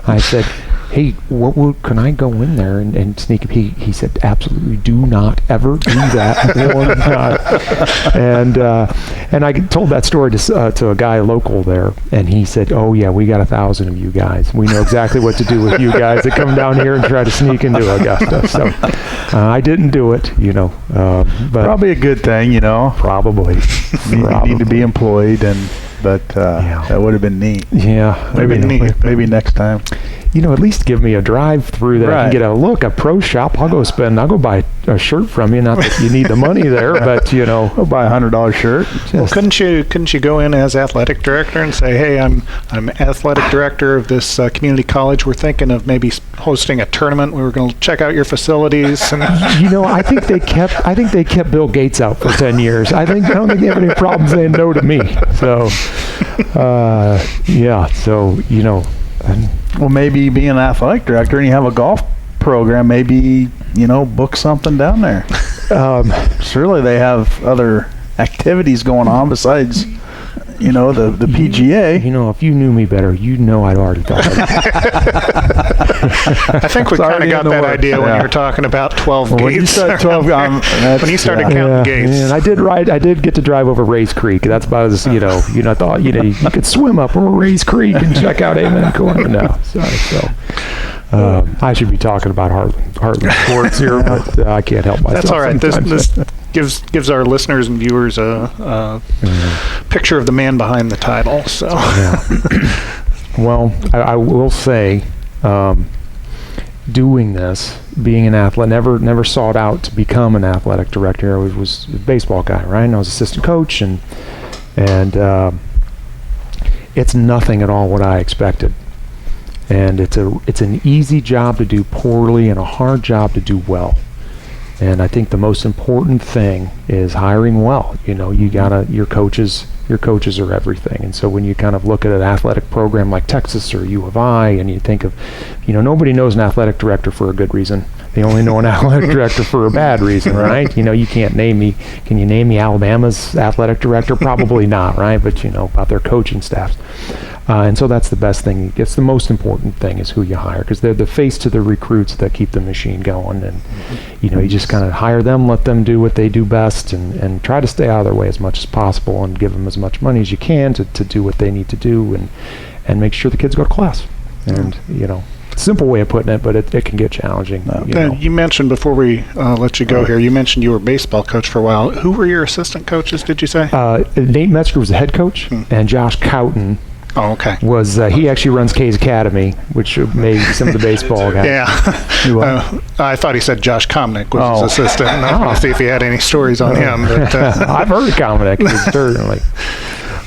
I said, hey, can I go in there and sneak up? He said, absolutely do not ever do that one time. And I told that story to a guy local there, and he said, oh yeah, we got 1,000 of you guys. We know exactly what to do with you guys that come down here and try to sneak into Augusta. So I didn't do it, but probably a good thing, Probably. Need to be employed, but that would have been neat. Yeah, maybe next time. At least give me a drive through that I can get a pro shop. I'll go buy a shirt from you. Not that you need the money there, but I'll buy $100 shirt. Well, couldn't you go in as athletic director and say, hey, I'm athletic director of this community college. We're thinking of maybe hosting a tournament. We were going to check out your facilities. And I think they kept Bill Gates out for 10 years. I don't think they have any problem saying no to me. So, well, maybe being an athletic director and you have a golf program, maybe, book something down there. Surely they have other activities going on besides, the PGA. If you knew me better, I'd already thought of I think we kind of got that idea when you were talking about 12 gates. When you said 12, when you started counting gates. And I did get to drive over Rays Creek. That's about as, I thought, you could swim up over Rays Creek and check out Amen Corner. No, sorry. So I should be talking about Heartland sports here, but I can't help myself. That's all right. This gives our listeners and viewers a picture of the man behind the title. So, well, I will say, doing this, being an athlete, never sought out to become an athletic director. I was a baseball guy, right? And I was assistant coach, and it's nothing at all what I expected. And it's an easy job to do poorly and a hard job to do well. And I think the most important thing is hiring well. Your coaches are everything. And so when you kind of look at an athletic program like Texas or U of I, and you think of, nobody knows an athletic director for a good reason. They only know an athletic director for a bad reason, right? You can't name me. Can you name me Alabama's athletic director? Probably not, right? But about their coaching staffs. And so that's the best thing. It's the most important thing is who you hire, because they're the face to the recruits that keep the machine going. And, you just kind of hire them, let them do what they do best, and try to stay out of their way as much as possible and give them as much money as you can to do what they need to do and make sure the kids go to class. And, simple way of putting it, but it can get challenging. You mentioned before we let you go here, you mentioned you were a baseball coach for a while. Who were your assistant coaches, did you say? Nate Metzger was the head coach, and Josh Cowton was he actually runs K's Academy, which made some of the baseball guys. Yeah. I thought he said Josh Komnick was his assistant. And I want to see if he had any stories on him. But, I've heard of Komnick, certainly.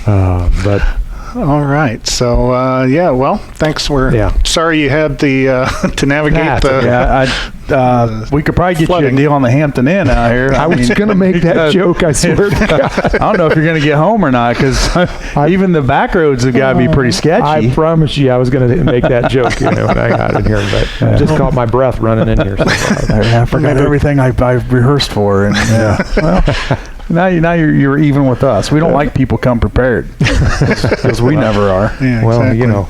But all right. So, well, thanks. We're sorry you had to navigate we could probably get flooding. you a deal on the Hampton Inn out here. I was going to make that joke, I swear to God. I don't know if you're going to get home or not, because even the back roads have got to be pretty sketchy. I promise you I was going to make that joke when I got in here, but I just caught my breath running in here. So I forgot everything I rehearsed for. And Now you're even with us. We don't like people come prepared, because we never are. Yeah, well,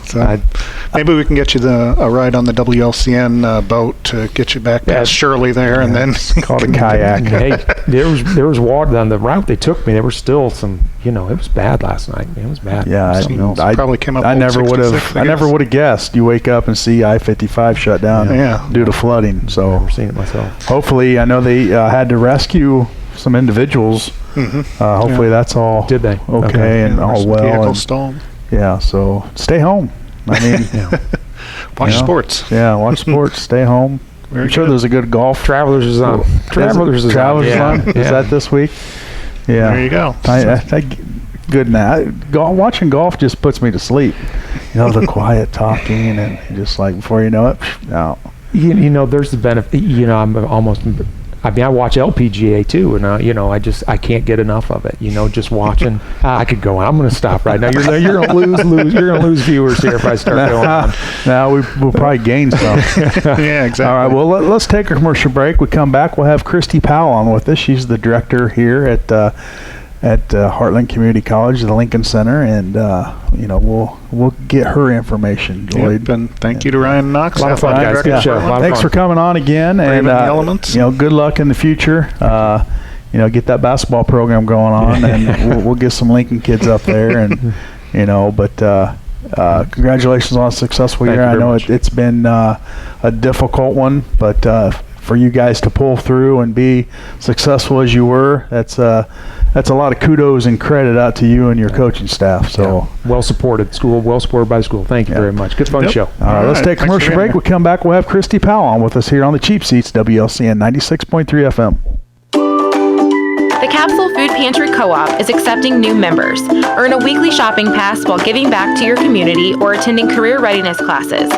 exactly. Maybe we can get you a ride on the WLCN boat to get you back past Shirley there, and then call it a kayak. Hey, there was water on the route they took me. There was still some. It was bad last night. It was bad. Yeah, I probably came up. I never would have guessed. You wake up and see I-55 shut down due to flooding. So I've never seen it myself. Hopefully, I know they had to rescue some individuals. Hopefully that's all did they okay and all well. Vehicle stalled. Yeah, so stay home. I mean, Watch sports. Yeah, watch sports. Stay home. I'm sure there's a good golf. Travelers is on. Travelers is on. Is that this week? Yeah. There you go. Good now. Watching golf just puts me to sleep. The quiet talking and just like before you know it, no. There's the benefit. I watch LPGA too, and I can't get enough of it. Just watching. I could go on. I'm going to stop right now. You're going to lose. You're going to lose viewers here if I start going on. Now we'll probably gain some. Yeah, exactly. All right. Well, let's take a commercial break. We come back. We'll have Kristi Powell on with us. She's the director here at Heartland Community College, the Lincoln Center, and we'll get her information. Yep, and thank you to Ryan Knox. A lot of fun, guys. Good show. Thanks for coming on again, and the elements. Good luck in the future. Get that basketball program going on, and we'll get some Lincoln kids up there, and But congratulations on a successful year. I know it's been a difficult one, but for you guys to pull through and be successful as you were, that's a lot of kudos and credit out to you and your coaching staff. So well supported by the school. Thank you very much. Good fun show. All right, let's take a commercial break. We'll come back. We'll have Kristi Powell on with us here on the Cheap Seats, WLCN 96.3 FM. The Capsule Food Pantry Co-op is accepting new members. Earn a weekly shopping pass while giving back to your community or attending career readiness classes.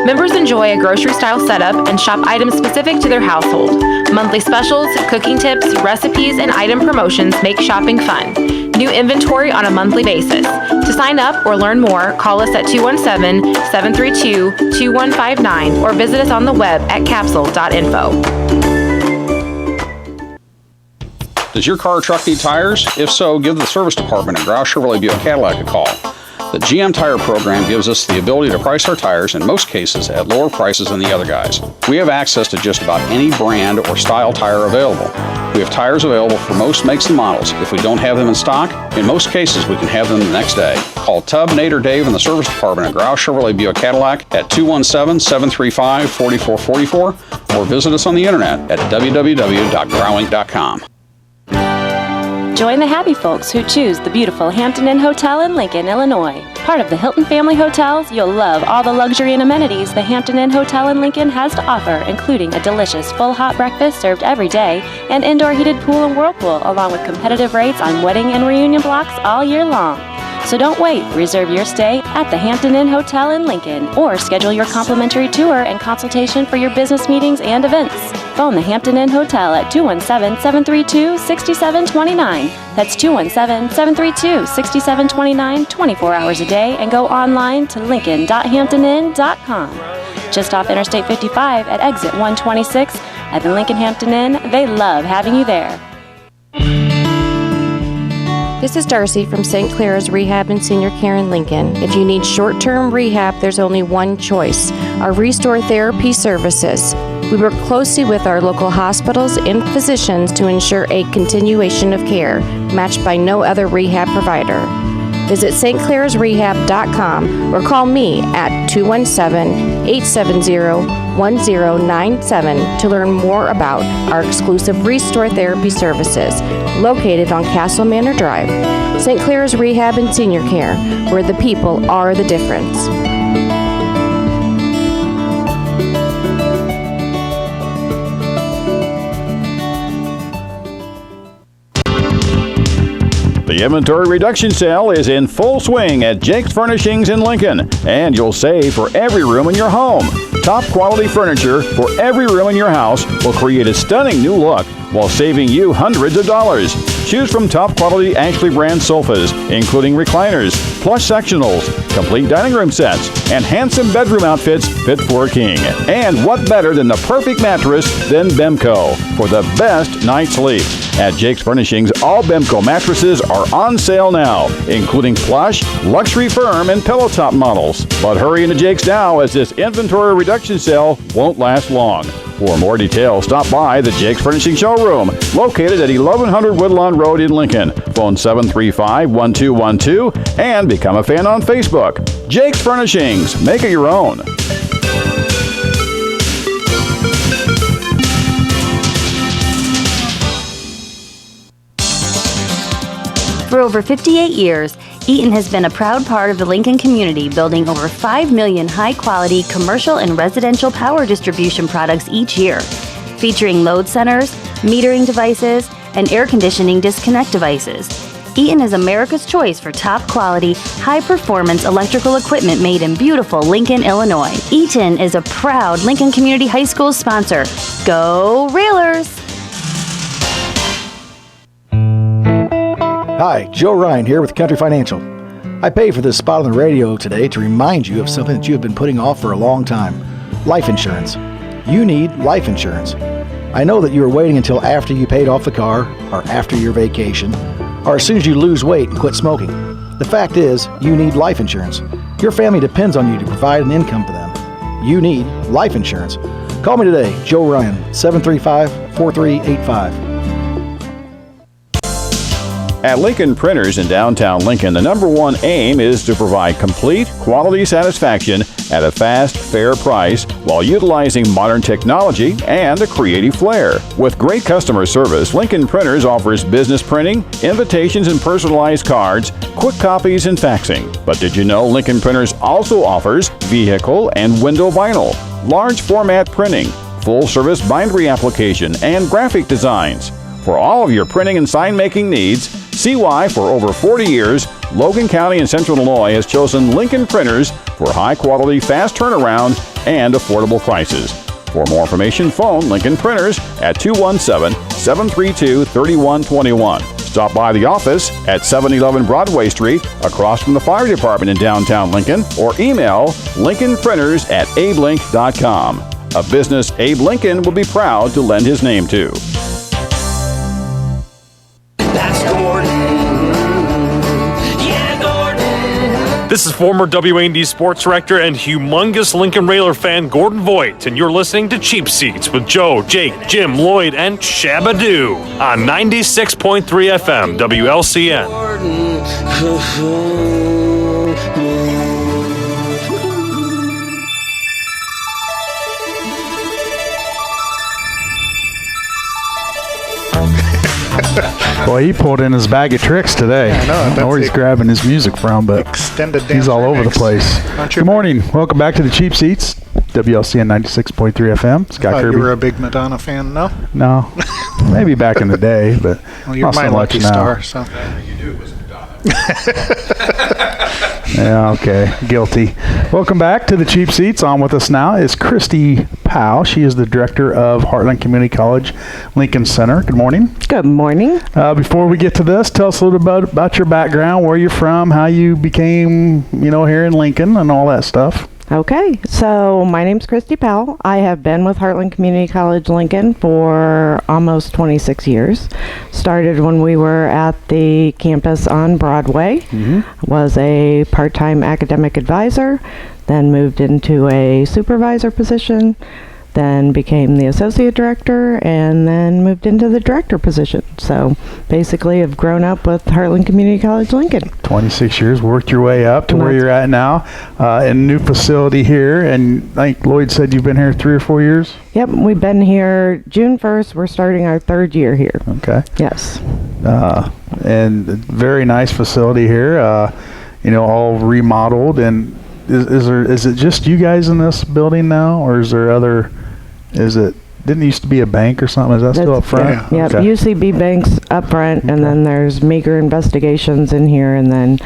Members enjoy a grocery-style setup and shop items specific to their household. Monthly specials, cooking tips, recipes, and item promotions make shopping fun. New inventory on a monthly basis. To sign up or learn more, call us at 217-732-2159 or visit us on the web at capsule.info. Does your car or truck need tires? If so, give the service department at Grouse Chevrolet Buick Cadillac a call. The GM Tire program gives us the ability to price our tires, in most cases, at lower prices than the other guys. We have access to just about any brand or style tire available. We have tires available for most makes and models. If we don't have them in stock, in most cases, we can have them the next day. Call Tub, Nate, or Dave in the service department at Grouse Chevrolet Buick Cadillac at 217-735-4444 or visit us on the internet at www.growinc.com. Join the happy folks who choose the beautiful Hampton Inn Hotel in Lincoln, Illinois. Part of the Hilton family hotels, you'll love all the luxury and amenities the Hampton Inn Hotel in Lincoln has to offer, including a delicious full hot breakfast served every day, an indoor heated pool and whirlpool, along with competitive rates on wedding and reunion blocks all year long. So don't wait. Reserve your stay at the Hampton Inn Hotel in Lincoln or schedule your complimentary tour and consultation for your business meetings and events. Phone the Hampton Inn Hotel at 217-732-6729. That's 217-732-6729 24 hours a day, and go online to lincoln.hamptoninn.com. Just off Interstate 55 at exit 126 at the Lincoln Hampton Inn. They love having you there. This is Darcy from St. Clara's Rehab and Senior Care in Lincoln. If you need short-term rehab, there's only one choice: our Restore Therapy services. We work closely with our local hospitals and physicians to ensure a continuation of care, matched by no other rehab provider. Visit stclarasrehab.com or call me at 217-870-1097 to learn more about our exclusive Restore Therapy services located on Castle Manor Drive. St. Clara's Rehab and Senior Care, where the people are the difference. The inventory reduction sale is in full swing at Jake's Furnishings in Lincoln, and you'll save for every room in your home. Top quality furniture for every room in your house will create a stunning new look while saving you hundreds of dollars. Choose from top quality Ashley brand sofas, including recliners, plush sectionals, complete dining room sets, and handsome bedroom outfits fit for a king. And what better than the perfect mattress than Bemco for the best night's sleep. At Jake's Furnishings, all Bemco mattresses are on sale now, including plush, luxury firm, and pillow top models. But hurry into Jake's now, as this inventory reduction sale won't last long. For more details, stop by the Jake's Furnishing Showroom, located at 1100 Woodlawn Road in Lincoln. Phone 735-1212 and become a fan on Facebook. Jake's Furnishings. Make it your own. For over 58 years, Eaton has been a proud part of the Lincoln community, building over 5 million high-quality commercial and residential power distribution products each year, featuring load centers, metering devices, and air conditioning disconnect devices. Eaton is America's choice for top-quality, high-performance electrical equipment made in beautiful Lincoln, Illinois. Eaton is a proud Lincoln Community High School sponsor. Go Railers! Hi, Joe Ryan here with Country Financial. I pay for this spot on the radio today to remind you of something that you have been putting off for a long time. Life insurance. You need life insurance. I know that you are waiting until after you paid off the car, or after your vacation, or as soon as you lose weight and quit smoking. The fact is, you need life insurance. Your family depends on you to provide an income for them. You need life insurance. Call me today, Joe Ryan, 735-4385. At Lincoln Printers in downtown Lincoln, the number one aim is to provide complete, quality satisfaction at a fast, fair price while utilizing modern technology and a creative flair. With great customer service, Lincoln Printers offers business printing, invitations and personalized cards, quick copies, and faxing. But did you know Lincoln Printers also offers vehicle and window vinyl, large format printing, full-service bindery application, and graphic designs? For all of your printing and sign-making needs, see why for over 40 years, Logan County and Central Illinois has chosen Lincoln Printers for high-quality, fast turnaround and affordable prices. For more information, phone Lincoln Printers at 217-732-3121. Stop by the office at 711 Broadway Street, across from the fire department in downtown Lincoln, or email lincolnprinters@abelink.com. A business Abe Lincoln will be proud to lend his name to. This is former WAND Sports Director and humongous Lincoln Railer fan Gordon Voigt, and you're listening to Cheap Seats with Joe, Jake, Jim, Lloyd, and Shabadoo on 96.3 FM WLCN. Well, he pulled in his bag of tricks today. Yeah, I know. I don't know where he's grabbing his music from, but he's all over the place. Good morning. Welcome back to the Cheap Seats, WLCN 96.3 FM. Scott Kirby. You were a big Madonna fan, no? No. Maybe back in the day, but well, you're not my so much lucky now. star, so. You knew it was Madonna. Yeah, okay. Guilty. Welcome back to the Cheap Seats. On with us now is Kristi Powell. She is the director of Heartland Community College Lincoln Center. Good morning. Good morning. Before we get to this, tell us a little bit about your background, where you're from, how you became, here in Lincoln and all that stuff. Okay, so my name's Kristi Powell. I have been with Heartland Community College Lincoln for almost 26 years. Started when we were at the campus on Broadway. Was a part-time academic advisor, then moved into a supervisor position, then became the associate director, and then moved into the director position. So basically I've grown up with Heartland Community College Lincoln. 26 years, worked your way up to where you're at now, in a new facility here, and I think Lloyd said you've been here 3 or 4 years? Yep, we've been here June 1st. We're starting our 3rd year here. Okay. Yes. And very nice facility here, all remodeled. And is it just you guys in this building now, or is there other? Didn't it used to be a bank or something? Is that still up front? Yeah. Okay. UCB Bank's up front, and then there's Meager Investigations in here, and then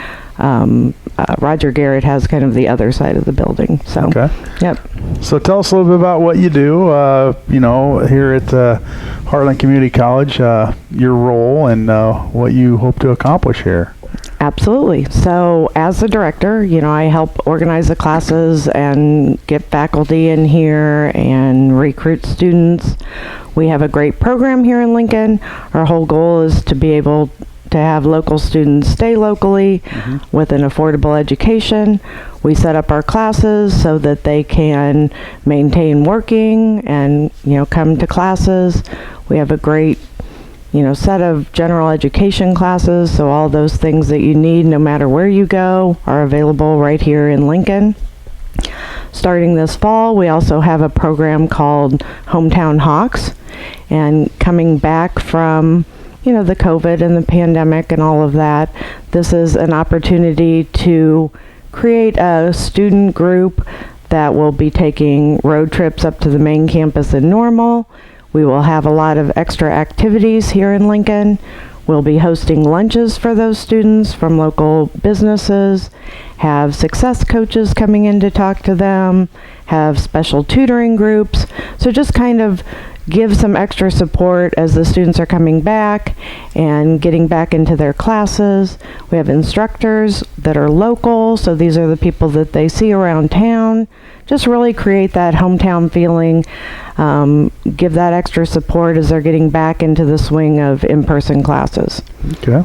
Roger Garrett has kind of the other side of the building. So, okay. Yep. So tell us a little bit about what you do, here at Heartland Community College, your role and what you hope to accomplish here. Absolutely. So as the director, I help organize the classes and get faculty in here and recruit students. We have a great program here in Lincoln. Our whole goal is to be able to have local students stay locally with an affordable education. We set up our classes so that they can maintain working and, come to classes. We have a great set of general education classes, so all those things that you need no matter where you go are available right here in Lincoln. Starting this fall, we also have a program called Hometown Hawks, and coming back from the COVID and the pandemic and all of that, this is an opportunity to create a student group that will be taking road trips up to the main campus in Normal. We will have a lot of extra activities here in Lincoln. We'll be hosting lunches for those students from local businesses, have success coaches coming in to talk to them, have special tutoring groups. So just kind of give some extra support as the students are coming back and getting back into their classes. We have instructors that are local, so these are the people that they see around town. Just really create that hometown feeling, give that extra support as they're getting back into the swing of in-person classes. Okay.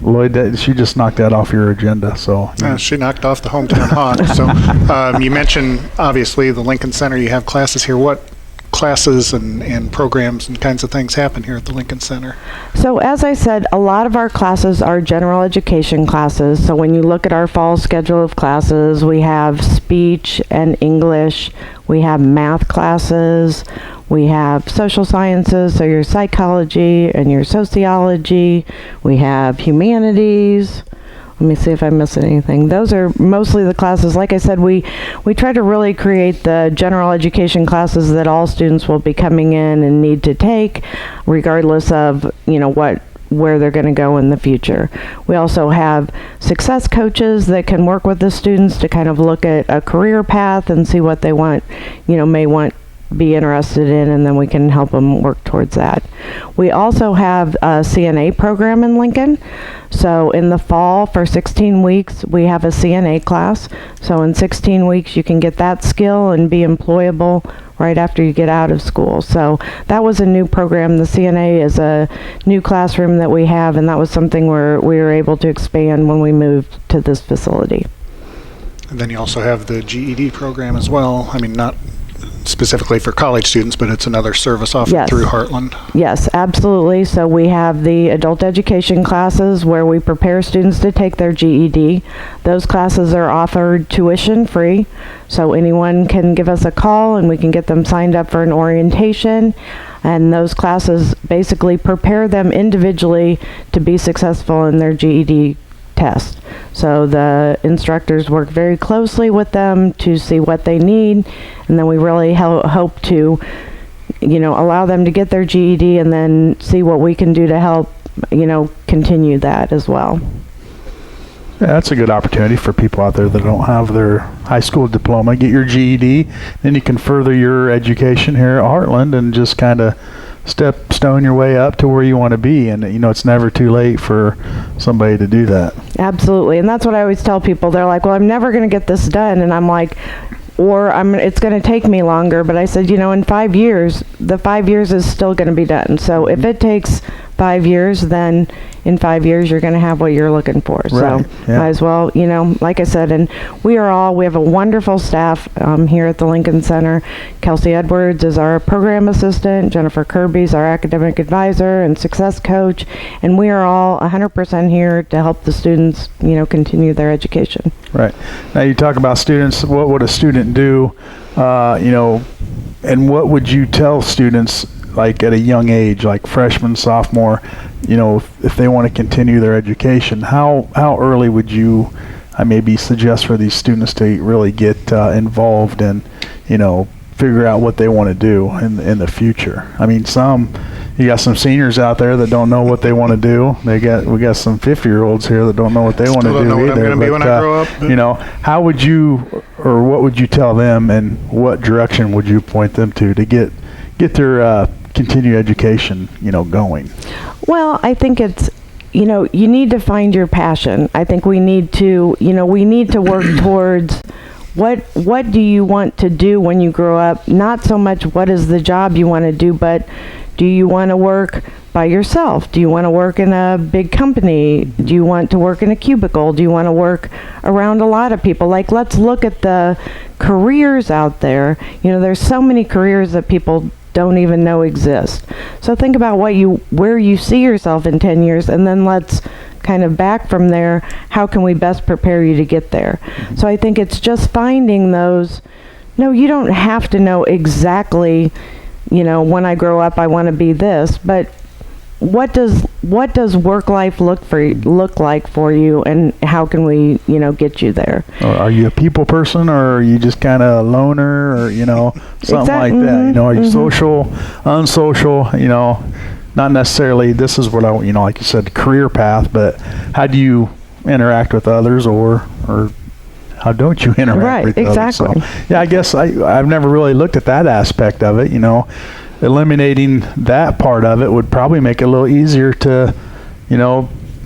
Lloyd, she just knocked that off your agenda, so. She knocked off the hometown hawk. So you mentioned, obviously, the Lincoln Center. You have classes here. What classes and programs and kinds of things happen here at the Lincoln Center? So as I said, a lot of our classes are general education classes. So when you look at our fall schedule of classes, we have speech and English, we have math classes, we have social sciences, so your psychology and your sociology, we have humanities. Let me see if I missed anything. Those are mostly the classes. Like I said, we try to really create the general education classes that all students will be coming in and need to take, regardless of, where they're going to go in the future. We also have success coaches that can work with the students to kind of look at a career path and see what they want, be interested in, and then we can help them work towards that. We also have a CNA program in Lincoln. So in the fall, for 16 weeks, we have a CNA class. So in 16 weeks, you can get that skill and be employable right after you get out of school. So that was a new program. The CNA is a new classroom that we have, and that was something where we were able to expand when we moved to this facility. And then you also have the GED program as well. I mean, not specifically for college students, but it's another service offered through Heartland. Yes, absolutely. So we have the adult education classes where we prepare students to take their GED. Those classes are offered tuition free. So anyone can give us a call and we can get them signed up for an orientation. And those classes basically prepare them individually to be successful in their GED test. So the instructors work very closely with them to see what they need, and then we really hope to, allow them to get their GED and then see what we can do to help, continue that as well. Yeah, that's a good opportunity for people out there that don't have their high school diploma. Get your GED, then you can further your education here at Heartland and just kind of stone your way up to where you want to be. And it's never too late for somebody to do that. Absolutely. And that's what I always tell people. They're like, well, I'm never going to get this done. And I'm like, it's going to take me longer. But I said, in 5 years, the 5 years is still going to be done. So if it takes 5 years, then in 5 years you're going to have what you're looking for. Right. So might as well, like I said, and we have a wonderful staff here at the Lincoln Center. Kelsey Edwards is our program assistant, Jennifer Kirby's our academic advisor and success coach, and we are all 100% here to help the students, continue their education. Right. Now you talk about students, what would a student do, and what would you tell students like at a young age, like freshman, sophomore, if they want to continue their education, how early would you maybe suggest for these students to really get involved and, figure out what they want to do in the future? I mean, you got some seniors out there that don't know what they want to do. We got some 50-year-olds here that don't know what they want to do either. What I'm going to be when I grow up. How would you, or what would you tell them, and what direction would you point them to get their continue education, going? Well, I think it's, you need to find your passion. I think we need to work towards what do you want to do when you grow up? Not so much what is the job you want to do, but do you want to work by yourself? Do you want to work in a big company? Do you want to work in a cubicle? Do you want to work around a lot of people? Like, let's look at the careers out there. There's so many careers that people don't even know exist. So think about where you see yourself in 10 years, and then let's kind of back from there. How can we best prepare you to get there? So I think it's just finding those. No, you don't have to know exactly, when I grow up I want to be this, but what does work life look like for you, and how can we, get you there? Are you a people person, or are you just kind of a loner, or something like that? Are you social, unsocial? Not necessarily this is what I like you said, career path, but how do you interact with others, or how don't you interact with exactly. others? So, yeah, I guess I've never really looked at that aspect of it. Eliminating that part of it would probably make it a little easier to,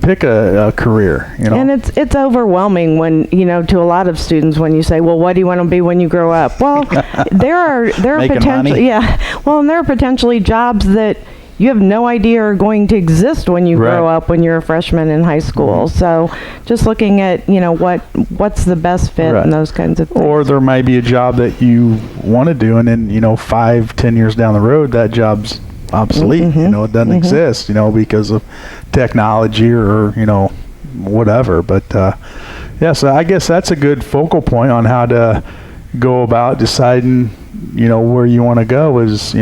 pick a career. And it's overwhelming when to a lot of students when you say, well, what do you want to be when you grow up? Well, there are potentially and there are potentially jobs that you have no idea are going to exist when you grow up, when you're a freshman in high school. So just looking at, what's the best fit and those kinds of things. Or there might be a job that you want to do, and then, 5-10 years down the road, that job's obsolete. It doesn't exist, because of technology or, whatever. But, so I guess that's a good focal point on how to go about deciding, where you want to go is,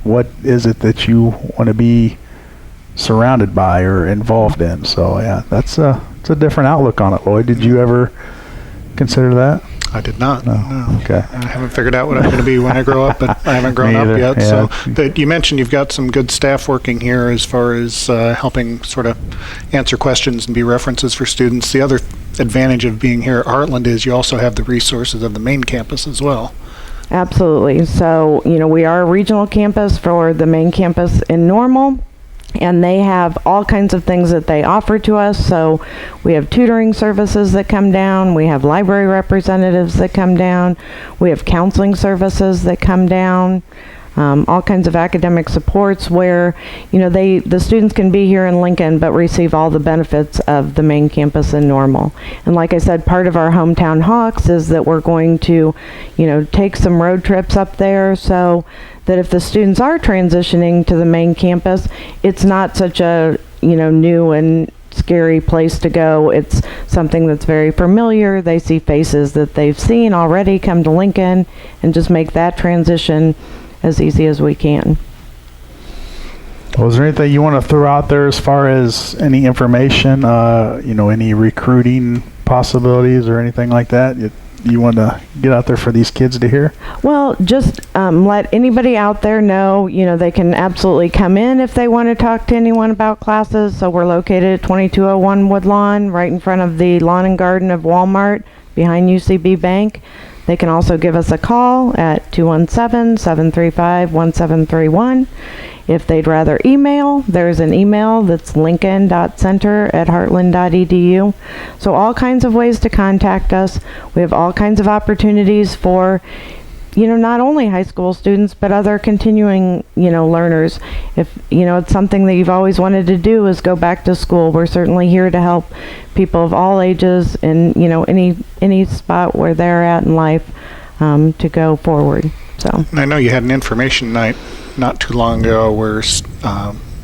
what is it that you want to be surrounded by or involved in? So it's a different outlook on it. Lloyd, did you ever consider that? I did not. No. Okay. I haven't figured out what I'm going to be when I grow up, but I haven't grown up yet. Yeah. So, but you mentioned you've got some good staff working here as far as helping sort of answer questions and be references for students. The other advantage of being here at Heartland is you also have the resources of the main campus as well. Absolutely. So, we are a regional campus for the main campus in Normal, and they have all kinds of things that they offer to us. So we have tutoring services that come down. We have library representatives that come down. We have counseling services that come down. All kinds of academic supports where, the students can be here in Lincoln but receive all the benefits of the main campus in Normal. And like I said, part of our hometown Hawks is that we're going to, take some road trips up there so that if the students are transitioning to the main campus, it's not such a, new and scary place to go. It's something that's very familiar. They see faces that they've seen already come to Lincoln, and just make that transition as easy as we can. Well, is there anything you want to throw out there as far as any information, any recruiting possibilities or anything like that you want to get out there for these kids to hear? Well, just let anybody out there know, they can absolutely come in if they want to talk to anyone about classes. So we're located at 2201 Woodlawn, right in front of the lawn and garden of Walmart, behind UCB Bank. They can also give us a call at 217-735-1731. If they'd rather email, there's an email that's lincoln.center@heartland.edu. So all kinds of ways to contact us. We have all kinds of opportunities for, not only high school students, but other continuing, learners. If, it's something that you've always wanted to do is go back to school, we're certainly here to help people of all ages and, any spot where they're at in life to go forward. So I know you had an information night not too long ago where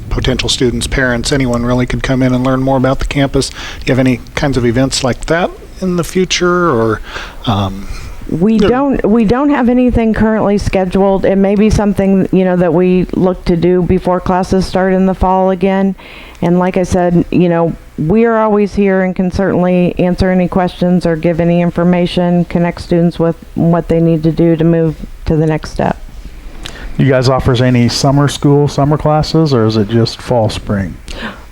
potential students, parents, anyone really could come in and learn more about the campus. Do you have any kinds of events like that in the future, or we don't have anything currently scheduled. It may be something, that we look to do before classes start in the fall again. And like I said, we are always here and can certainly answer any questions or give any information, connect students with what they need to do to move to the next step. You guys offers any summer classes, or is it just fall, spring?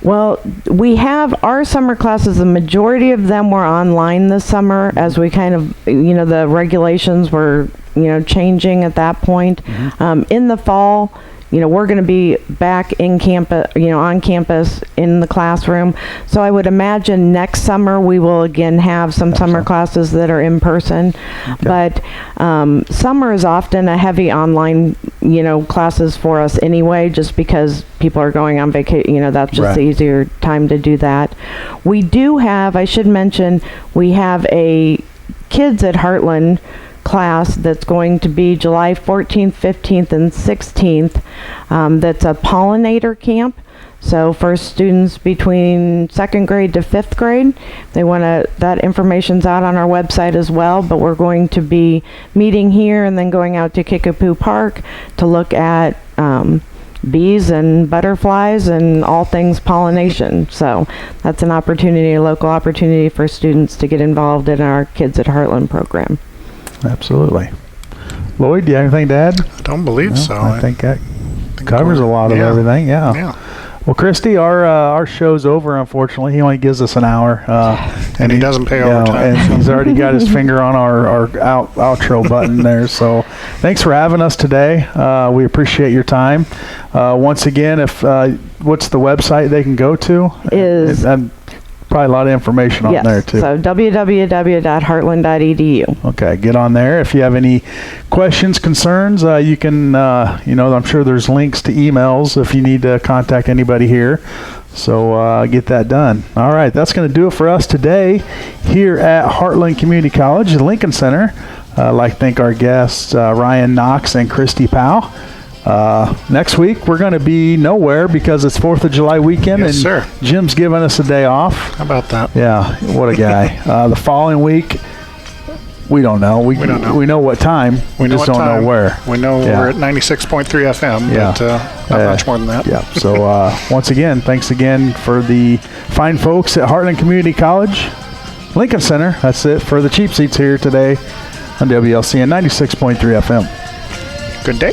Well, we have our summer classes. The majority of them were online this summer as we kind of, the regulations were, changing at that point. In the fall, we're going to be back in campus, on campus in the classroom. So I would imagine next summer we will again have some summer classes that are in person. Okay. But summer is often a heavy online, classes for us anyway, just because people are going on vacation. That's just the easier time to do that. We do have, I should mention, we have a Kids at Heartland class that's going to be July 14th, 15th, and 16th. That's a pollinator camp. So for students between 2nd grade to 5th grade, that information's out on our website as well, but we're going to be meeting here and then going out to Kickapoo Park to look at bees and butterflies and all things pollination. So that's an opportunity, a local opportunity for students to get involved in our Kids at Heartland program. Absolutely. Lloyd, do you have anything to add? I don't believe so. I think that covers a lot of everything. Yeah. Well, Kristi, our show's over, unfortunately. He only gives us an hour. And he doesn't pay overtime. And he's already got his finger on our outro button there. So thanks for having us today. We appreciate your time. Once again, what's the website they can go to? Is probably a lot of information on there too. So www.heartland.edu. Okay, get on there. If you have any questions, concerns, you can, I'm sure there's links to emails if you need to contact anybody here. So get that done. All right, that's going to do it for us today here at Heartland Community College, the Lincoln Center. I'd like to thank our guests, Ryan Knox and Kristi Powell. Next week, we're going to be nowhere because it's 4th of July weekend, yes, and sir. Jim's giving us a day off. How about that? Yeah, what a guy. The following week, we don't know. We don't know. We know what time. We just don't know where. We know we're at 96.3 FM, but not much more than that. Yeah. So once again, thanks again for the fine folks at Heartland Community College, Lincoln Center. That's it for the Cheap Seats here today on WLCN 96.3 FM. Good day.